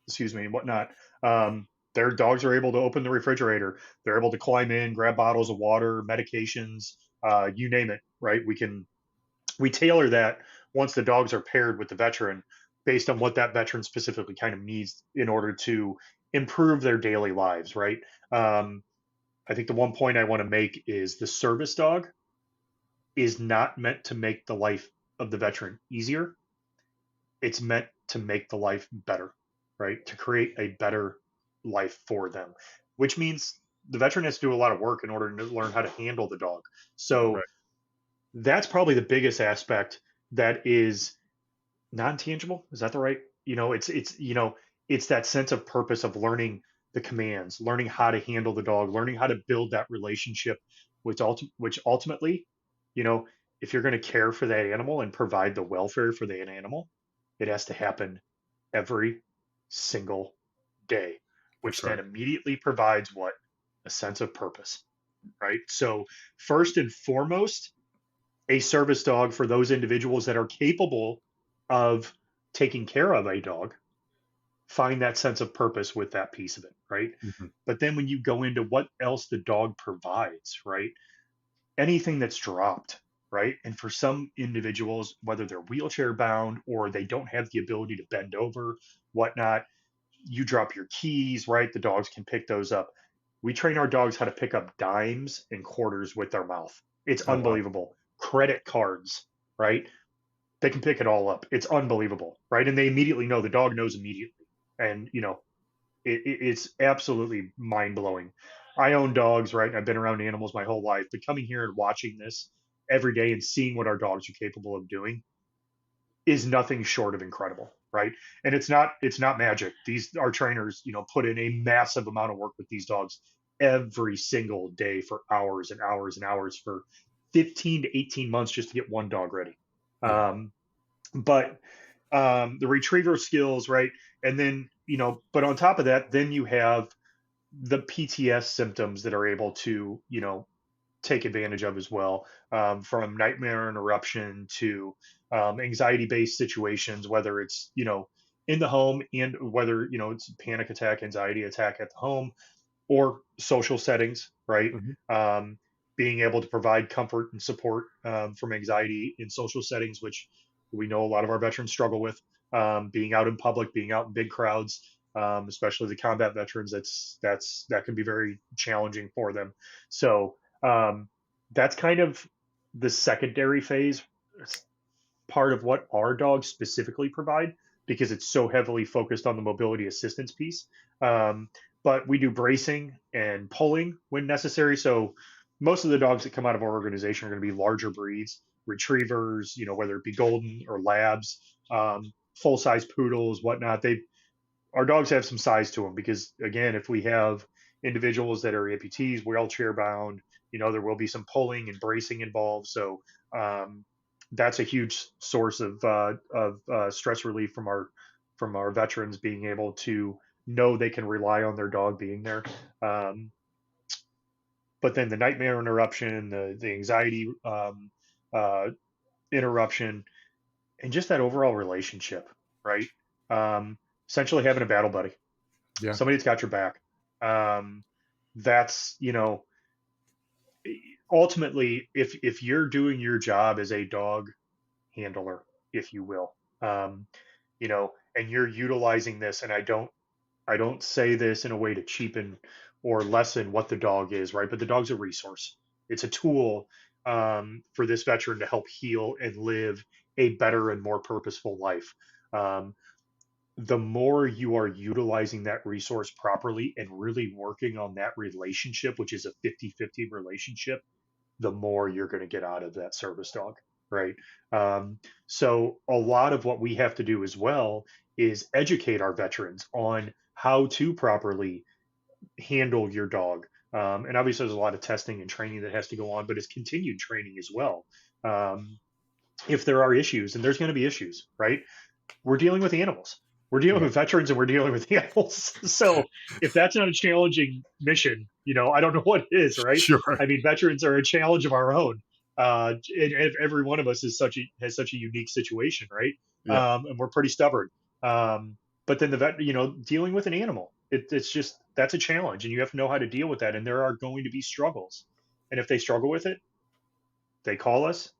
excuse me, and whatnot. Their dogs are able to open the refrigerator. They're able to climb in, grab bottles of water, medications, you name it, right? We tailor that once the dogs are paired with the veteran based on what that veteran specifically kind of needs in order to improve their daily lives, right? Um, I think the one point I want to make is the service dog is not meant to make the life of the veteran easier. It's meant to make the life better, right? To create a better life for them, which means the veteran has to do a lot of work in order to learn how to handle the dog. So Right, that's probably the biggest aspect that is non-tangible. Is that the right? It's that sense of purpose of learning the commands, learning how to handle the dog, learning how to build that relationship, which ultimately, you know, if you're going to care for that animal and provide the welfare for that animal, it has to happen every single day, that's which right. then immediately provides what? A sense of purpose, right? So first and foremost, a service dog for those individuals that are capable of taking care of a dog find that sense of purpose with that piece of it, right? Mhm. But then when you go into what else the dog provides, right? Anything that's dropped, right? And for some individuals, whether they're wheelchair bound or they don't have the ability to bend over, whatnot, you drop your keys, right? The dogs can pick those up. We train our dogs how to pick up dimes and quarters with their mouth. It's Oh, wow. unbelievable. Credit cards, right? They can pick it all up. It's unbelievable, right? And they immediately know, the dog knows immediately. And, it's absolutely mind blowing. I own dogs, right? And I've been around animals my whole life, but coming here and watching this every day and seeing what our dogs are capable of doing, is nothing short of incredible, right? And it's not magic. These our trainers, put in a massive amount of work with these dogs every single day for hours and hours and hours for 15 to 18 months just to get one dog ready. Yeah. Um, but the retriever skills, right? And then, but on top of that, then you have the PTS symptoms that are able to, take advantage of as well, from nightmare interruption to anxiety based situations, whether it's, in the home and whether, it's a panic attack, anxiety attack at the home or social settings, right? Mhm. Um, Being able to provide comfort and support from anxiety in social settings, which we know a lot of our veterans struggle with. Being out in public, being out in big crowds, especially the combat veterans, that can be very challenging for them. So that's kind of the secondary phase part of what our dogs specifically provide because it's so heavily focused on the mobility assistance piece. Um, but we do bracing and pulling when necessary. So most of the dogs that come out of our organization are going to be larger breeds, retrievers, whether it be golden or labs, full size poodles, whatnot. Our dogs have some size to them because again, if we have individuals that are amputees, wheelchair bound, there will be some pulling and bracing involved. So um, that's a huge source of stress relief from our veterans being able to know they can rely on their dog being there. Um, but then the nightmare interruption, the anxiety uh, interruption, and just that overall relationship, right? Essentially having a battle buddy, Yeah. somebody that's got your back. Um, that's ultimately if you're doing your job as a dog handler, if you will, and you're utilizing this, and I don't say this in a way to cheapen or lessen what the dog is, right? But the dog's a resource. It's a tool for this veteran to help heal and live a better and more purposeful life. Um, the more you are utilizing that resource properly and really working on that relationship, which is a 50-50 relationship, the more you're going to get out of that service dog, right? So, a lot of what we have to do as well is educate our veterans on how to properly handle your dog. And obviously, there's a lot of testing and training that has to go on, but it's continued training as well. Um, if there are issues, and there's going to be issues, right? We're dealing with animals. We're dealing Yeah. with veterans and we're dealing with animals. So if that's not a challenging mission, I don't know what is, right? Sure. I mean, veterans are a challenge of our own. And every one of us has such a unique situation, right? Yeah. And we're pretty stubborn. But then dealing with an animal, it's just that's a challenge, and you have to know how to deal with that. And there are going to be struggles, and if they struggle with it, they call us,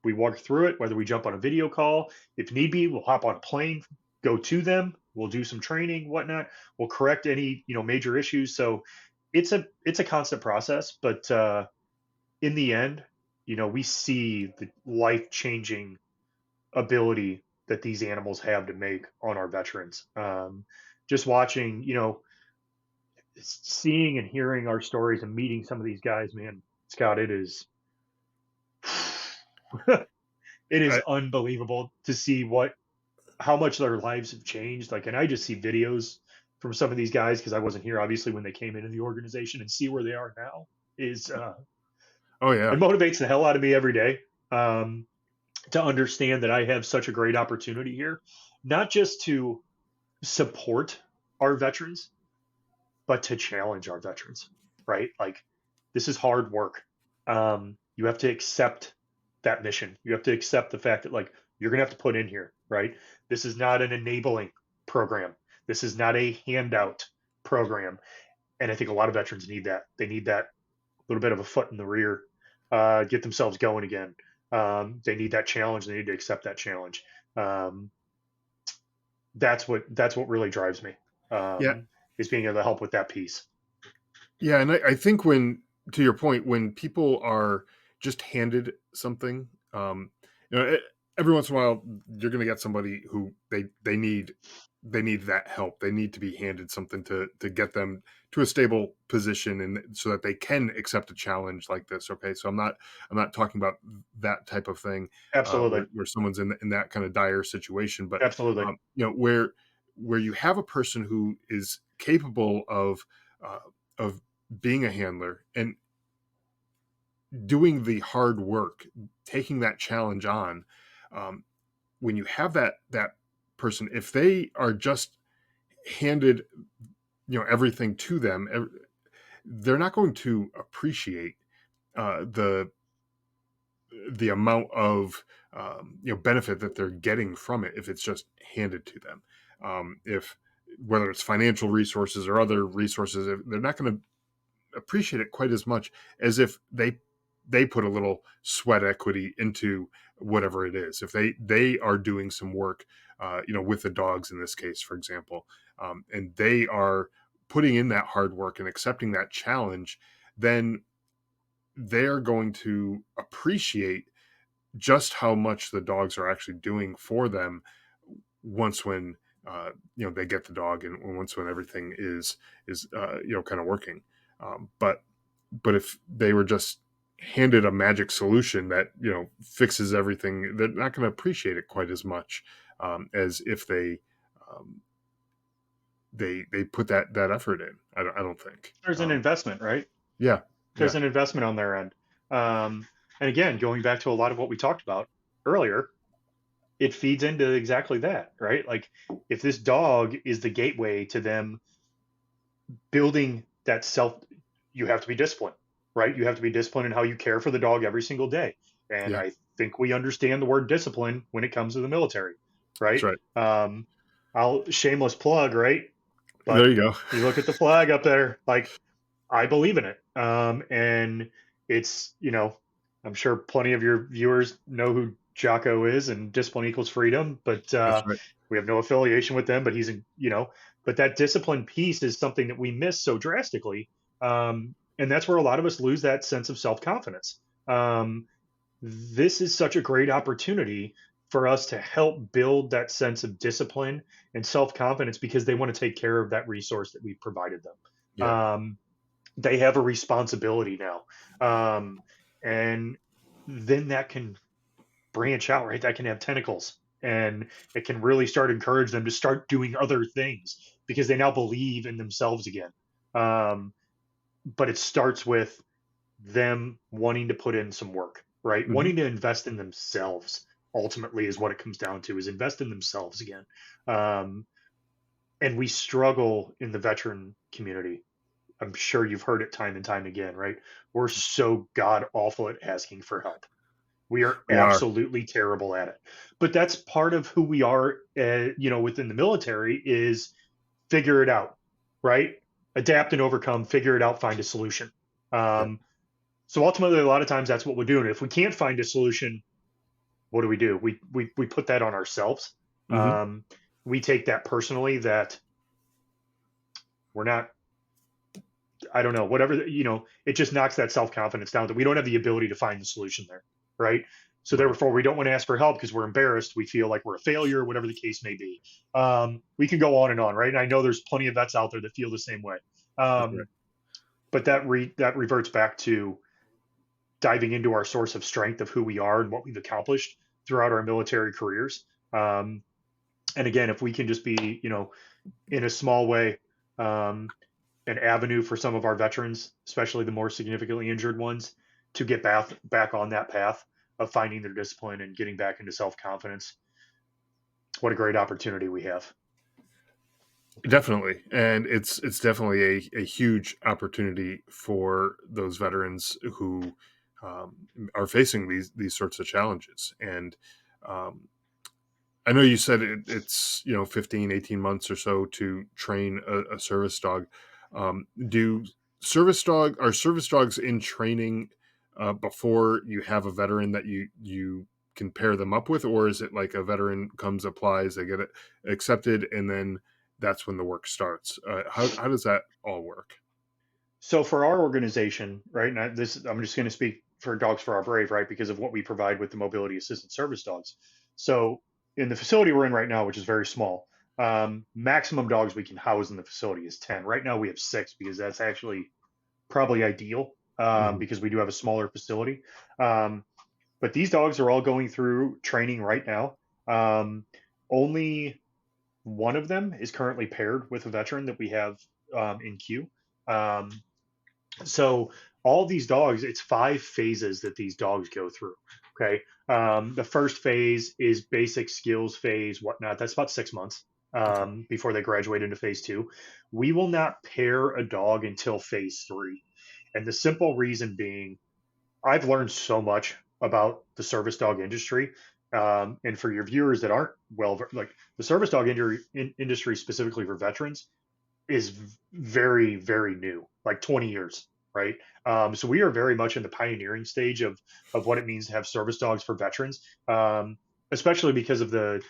we walk through it, whether we jump on a video call, if need be, we'll hop on a plane, go to them, we'll do some training, whatnot, we'll correct any, major issues. So it's a constant process, but in the end, we see the life changing ability that these animals have to make on our veterans. Just watching, seeing and hearing our stories and meeting some of these guys, man, Scott, it is it is I, unbelievable to see how much their lives have changed. Like, and I just see videos from some of these guys because I wasn't here, obviously, when they came into the organization, and see where they are now is oh it yeah. motivates the hell out of me every day, um, to understand that I have such a great opportunity here, not just to support our veterans, but to challenge our veterans, right? Like, this is hard work. You have to accept that mission. You have to accept the fact that, like, you're going to have to put in here, right? This is not an enabling program. This is not a handout program. And I think a lot of veterans need that. They need that little bit of a foot in the rear, get themselves going again. They need that challenge. They need to accept that challenge. Um, that's what really drives me, Yeah. is being able to help with that piece. Yeah. And I think to your point, when people are just handed something, you know, every once in a while, you're going to get somebody who they need they need that help. They need to be handed something to get them to a stable position, and so that they can accept a challenge like this. Okay, so I'm not talking about that type of thing, Absolutely. where someone's in that kind of dire situation, but Absolutely. where you have a person who is capable uh, of being a handler and doing the hard work, taking that challenge on. Um, when you have that person, if they are just handed everything to them, they're not going to appreciate the amount of benefit that they're getting from it if it's just handed to them. If whether it's financial resources or other resources, they're not going to appreciate it quite as much as if they put a little sweat equity into whatever it is. If they are doing some work, with the dogs in this case, for example, and they are putting in that hard work and accepting that challenge, then they're going to appreciate just how much the dogs are actually doing for them once when they get the dog, and once when everything is kind of working. But if they were just handed a magic solution that fixes everything, they're not going to appreciate it quite as much as if um, they put that effort in. I don't think. There's an investment, right? Yeah, There's yeah, an investment on their end. And again, going back to a lot of what we talked about earlier, it feeds into exactly that, right? Like if this dog is the gateway to them building that self, you have to be disciplined, right? You have to be disciplined in how you care for the dog every single day. And yeah. I think we understand the word discipline when it comes to the military, That's right? right. I'll shameless plug, right? There But you go. you look at the flag up there, like I believe in it. And it's, I'm sure plenty of your viewers know who Jocko is and discipline equals freedom, but That's right. we have no affiliation with them, but but that discipline piece is something that we miss so drastically. And that's where a lot of us lose that sense of self confidence. Um, this is such a great opportunity for us to help build that sense of discipline and self confidence because they want to take care of that resource that we've provided them. Yeah. They have a responsibility now. Um, and then that can branch out, right? That can have tentacles and it can really start encourage them to start doing other things because they now believe in themselves again. Um, but it starts with them wanting to put in some work, right? Hmm. Wanting to invest in themselves ultimately is what it comes down to is invest in themselves again. Um, and we struggle in the veteran community. I'm sure you've heard it time and time again, right? We're so god awful at asking for help. We are We are. absolutely terrible at it. But that's part of who we are, within the military is figure it out, right? Adapt and overcome, figure it out, find a solution. Yeah. Um, so ultimately, a lot of times that's what we're doing. If we can't find a solution, what do? We put that on ourselves. Hmm. Um, we take that personally that we're not I don't know, whatever, it just knocks that self confidence down that we don't have the ability to find the solution there. Right. So Right. therefore, we don't want to ask for help because we're embarrassed. We feel like we're a failure, whatever the case may be. We can go on and on. Right. And I know there's plenty of vets out there that feel the same way. That's right. Um, but that reverts back to diving into our source of strength of who we are and what we've accomplished throughout our military careers. Um, and again, if we can just be, in a small way, um, an avenue for some of our veterans, especially the more significantly injured ones, to get back on that path of finding their discipline and getting back into self confidence. What a great opportunity we have. Definitely, and it's definitely a huge opportunity for those veterans who are facing these sorts of challenges. And um, I know you said it's 15-18 months or so to train a service dog. Do service dogs in training before you have a veteran that you can pair them up with, or is it like a veteran comes, applies, they get it accepted, and then that's when the work starts? How does that all work? So for our organization, right, and I'm just going to speak for Dogs for Our Brave, right, because of what we provide with the mobility assistant service dogs. So in the facility we're in right now, which is very small, Maximum dogs we can house in the facility is 10. Right now we have 6 because that's actually probably ideal, Mhm. because we do have a smaller facility. Um, but these dogs are all going through training right now. Um, Only one of them is currently paired with a veteran that we have in queue. Um, so all these dogs, it's 5 phases that these dogs go through. Okay. The first phase is basic skills phase, whatnot. That's about 6 months Okay. before they graduate into phase two. We will not pair a dog until phase three. And the simple reason being, I've learned so much about the service dog industry. And for your viewers that aren't well, like the service dog industry specifically for veterans is very, very new, like 20 years, right? So we are very much in the pioneering stage of what it means to have service dogs for veterans, especially because of the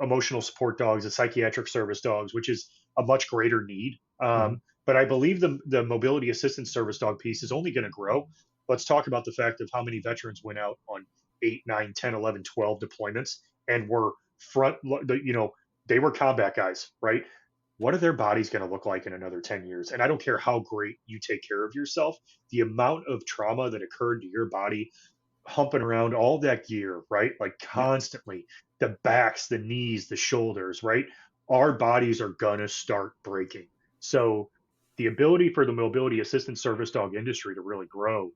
emotional support dogs, the psychiatric service dogs, which is a much greater need. Mhm. But I believe the mobility assistance service dog piece is only going to grow. Let's talk about the fact of how many veterans went out on 8, 9, 10, 11, 12 deployments and were front, they were combat guys, right? What are their bodies going to look like in another 10 years? And I don't care how great you take care of yourself, the amount of trauma that occurred to your body, humping around all that gear, right? Like Yep. constantly, the backs, the knees, the shoulders, right? Our bodies are going to start breaking. So the ability for the mobility assistance service dog industry to really grow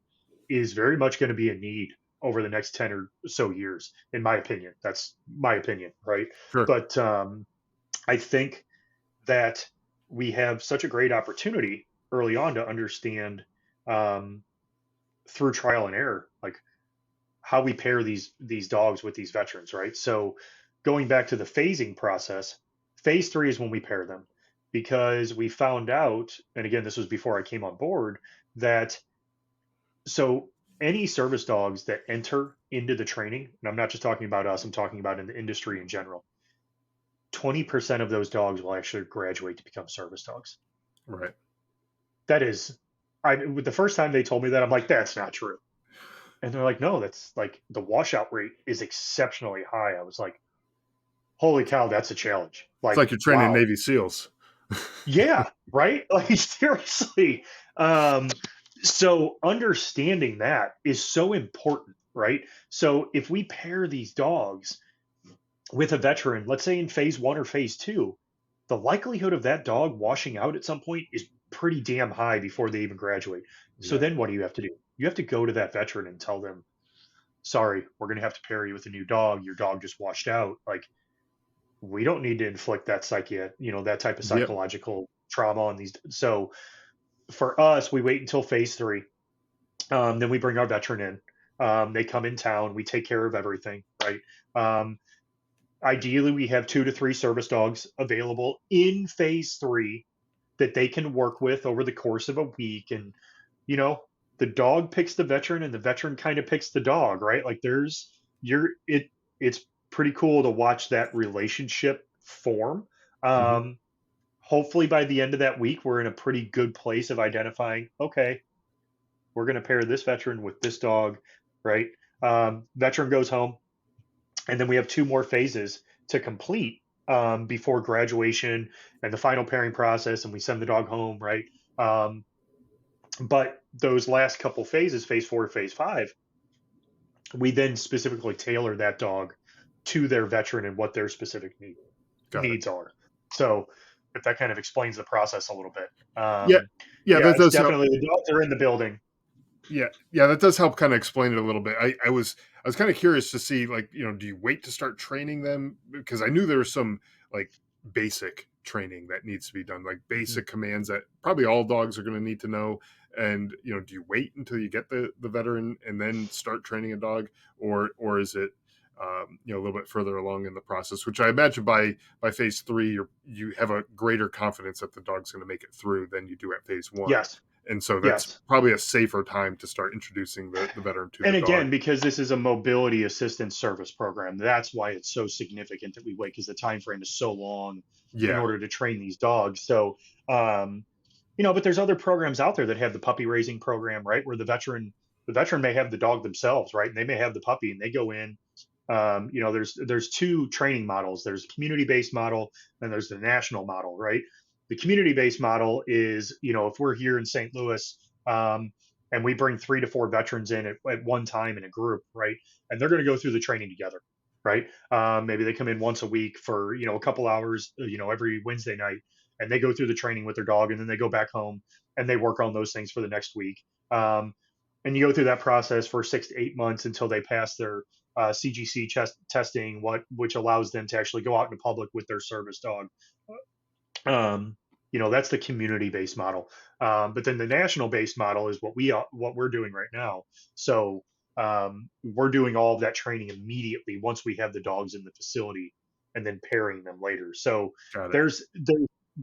is very much going to be a need over the next 10 or so years, in my opinion. That's my opinion, right? Sure. But I think that we have such a great opportunity early on to understand, um, through trial and error, like how we pair these dogs with these veterans, right? So going back to the phasing process, phase three is when we pair them because we found out, and again, this was before I came on board, that so any service dogs that enter into the training, and I'm not just talking about us, I'm talking about in the industry in general, 20% of those dogs will actually graduate to become service dogs. Right. That is, with the first time they told me that, I'm like, that's not true. And they're like, no, that's like the washout rate is exceptionally high. I was like, holy cow, that's a challenge. It's Like, like you're training wow. Navy SEALs. Yeah, right? Like, seriously. Um, so understanding that is so important, right? So if we pair these dogs with a veteran, let's say in phase one or phase two, the likelihood of that dog washing out at some point is pretty damn high before they even graduate. So Yeah. then what do you have to do? You have to go to that veteran and tell them, sorry, we're going to have to pair you with a new dog. Your dog just washed out. Like, we don't need to inflict that that type of Yep. psychological trauma on these. So for us, we wait until phase three. Then we bring our veteran in. They come in town. We take care of everything, right? Um, Ideally, we have 2 to 3 service dogs available in phase three that they can work with over the course of a week. And, you know, the dog picks the veteran and the veteran kind of picks the dog, right? Like it's pretty cool to watch that relationship form. Mhm. Um, Hopefully by the end of that week, we're in a pretty good place of identifying, okay, we're going to pair this veteran with this dog, right? Veteran goes home, and then we have 2 more phases to complete before graduation and the final pairing process, and we send the dog home, right? Um, but those last couple phases, phase four to phase five, we then specifically tailor that dog to their veteran and what their specific Got it. needs are. So if that kind of explains the process a little bit. Yeah. Yeah, Yeah, that it's does help. definitely the dogs are in the building. Yeah, yeah, that does help kinda explain it a little bit. I was kinda curious to see, like, do you wait to start training them? Because I knew there was some, like, basic training that needs to be done, like, Mhm. basic commands that probably all dogs are gonna need to know, and, do you wait until you get the veteran and then start training a dog? Or is it, a little bit further along in the process, which I imagine by phase 3, you have a greater confidence that the dog's gonna make it through than you do at phase 1. Yes, And so that's yes. probably a safer time to start introducing the veteran to the And dog. again, because this is a mobility assistance service program, that's why it's so significant that we wait because the time frame is so long in Yeah. order to train these dogs. So, um, but there's other programs out there that have the puppy raising program, right? Where the veteran may have the dog themselves, right? And they may have the puppy and they go in. There's two training models. There's community based model and there's the national model, right? The community based model is, if we're here in St. Louis, and we bring 3 to 4 veterans in at one time in a group, right? And they're going to go through the training together, right? Maybe they come in once a week for, a couple hours, every Wednesday night, and they go through the training with their dog, and then they go back home and they work on those things for the next week. And you go through that process for 6 to 8 months until they pass their CGC testing, which allows them to actually go out in the public with their service dog. That's the community-based model. But then the national-based model is what we're doing right now. So we're doing all of that training immediately once we have the dogs in the facility, and then pairing them later. So Got it.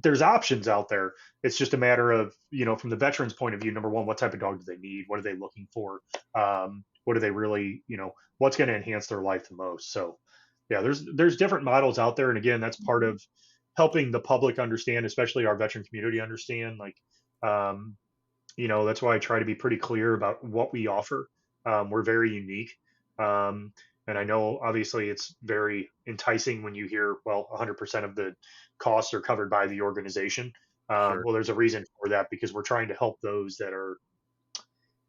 there's options out there. It's just a matter of, from the veteran's point of view, number one, what type of dog do they need? What are they looking for? What do they really, what's going to enhance their life the most? So yeah, there's different models out there. And again, that's part of helping the public understand, especially our veteran community understand, like, that's why I try to be pretty clear about what we offer. We're very unique. And I know obviously it's very enticing when you hear, well, 100% of the costs are covered by the organization. Sure. Well, there's a reason for that, because we're trying to help those that are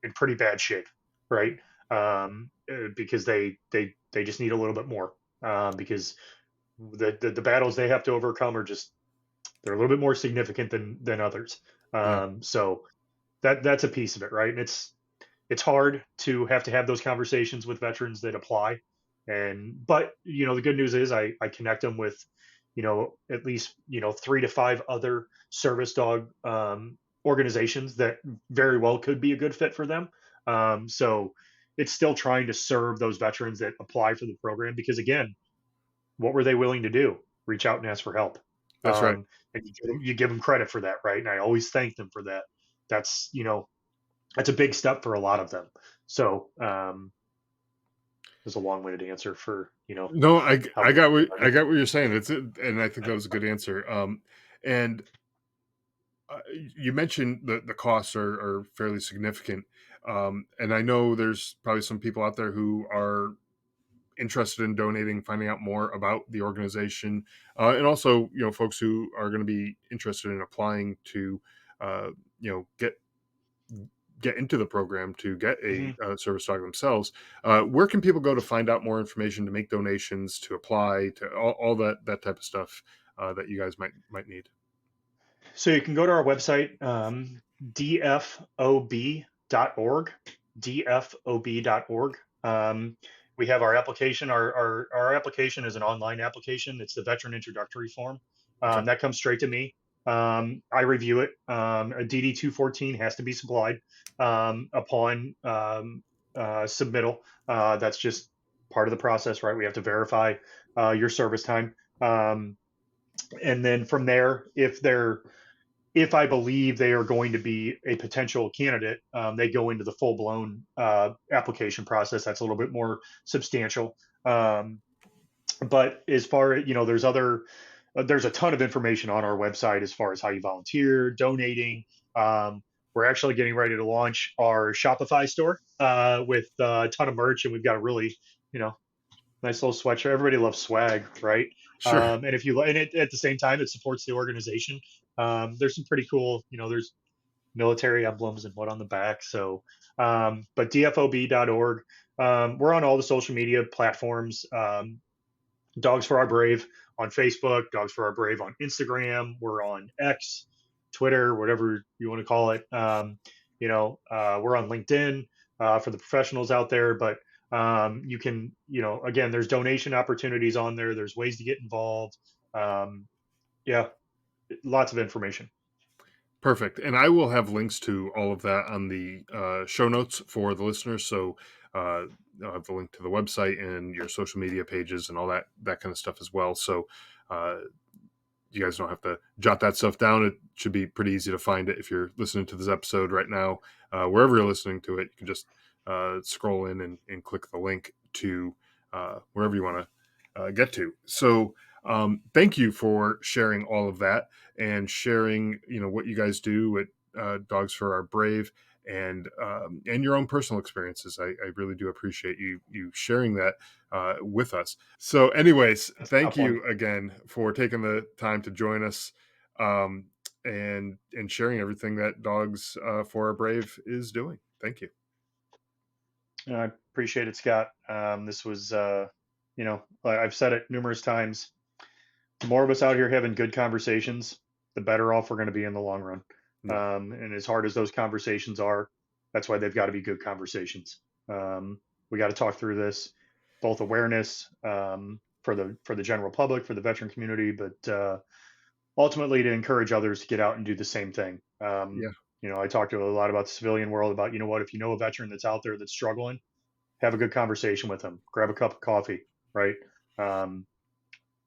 in pretty bad shape, right? Because they just need a little bit more, because the battles they have to overcome are just, they're a little bit more significant than others. Yeah. So that's a piece of it, right? And it's hard to have those conversations with veterans that apply. But the good news is I connect them with, at least 3 to 5 other service dog organizations that very well could be a good fit for them. So it's still trying to serve those veterans that apply for the program, because again, what were they willing to do? Reach out and ask for help. That's right. And you give them credit for that, right? And I always thank them for that. That's that's a big step for a lot of them. So there's a long-winded answer for No, how we. I got what you're saying. It's it, and I think that was a good answer. And you mentioned the costs are fairly significant, and I know there's probably some people out there who are interested in donating, finding out more about the organization, and also folks who are going to be interested in applying to uh, get into the program to get a Mhm. service dog themselves. Where can people go to find out more information, to make donations, to apply, to all that type of stuff that you guys might need? So you can go to our website, dfob.org, dfob.org. We have our application. Our application is an online application. It's the veteran introductory form. Okay. That comes straight to me. I review it. A DD 214 has to be supplied upon submittal. That's just part of the process, right? We have to verify your service time. And then from there, if I believe they are going to be a potential candidate, they go into the full blown application process. That's a little bit more substantial. But as far as there's a ton of information on our website as far as how you volunteer, donating. We're actually getting ready to launch our Shopify store with a ton of merch, and we've got a really, you know, nice little sweatshirt. Everybody loves swag, right? Sure. And if you and it, at the same time, it supports the organization. There's some pretty cool, there's military emblems and what on the back. So, but dfob.org. We're on all the social media platforms. Dogs for Our Brave on Facebook, Dogs for Our Brave on Instagram. We're on X, Twitter, whatever you want to call it. We're on LinkedIn for the professionals out there. But you can, again, there's donation opportunities on there. There's ways to get involved. Yeah, lots of information. Perfect. And I will have links to all of that on the show notes for the listeners. So uh, I'll have the link to the website and your social media pages and all that kind of stuff as well. So uh, you guys don't have to jot that stuff down. It should be pretty easy to find it if you're listening to this episode right now. Wherever you're listening to it, you can just scroll in and click the link to wherever you want to get to. So thank you for sharing all of that and sharing what you guys do at Dogs for Our Brave. and your own personal experiences. I really do appreciate you sharing that with us. So, anyways, That's a thank tough one. you again for taking the time to join us, um, and sharing everything that Dogs for Our Brave is doing. Thank you. I appreciate it, Scott. This was, I've said it numerous times. The more of us out here having good conversations, the better off we're going to be in the long run. Yeah, And as hard as those conversations are, that's why they've got to be good conversations. We got to talk through this, both awareness for the general public, for the veteran community, but ultimately to encourage others to get out and do the same thing. yeah, I talk to a lot about the civilian world about, what, if you know a veteran that's out there that's struggling, have a good conversation with them, grab a cup of coffee, right? Um,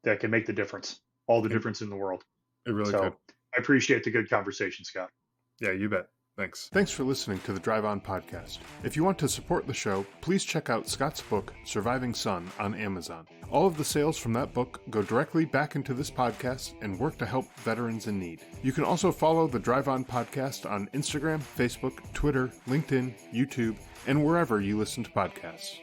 that can make the difference, all the it, difference in the world. it really could. So I appreciate the good conversation, Scott. Yeah, you bet. Thanks. Thanks for listening to the Drive On podcast. If you want to support the show, please check out Scott's book, Surviving Son, on Amazon. All of the sales from that book go directly back into this podcast and work to help veterans in need. You can also follow the Drive On podcast on Instagram, Facebook, Twitter, LinkedIn, YouTube, and wherever you listen to podcasts.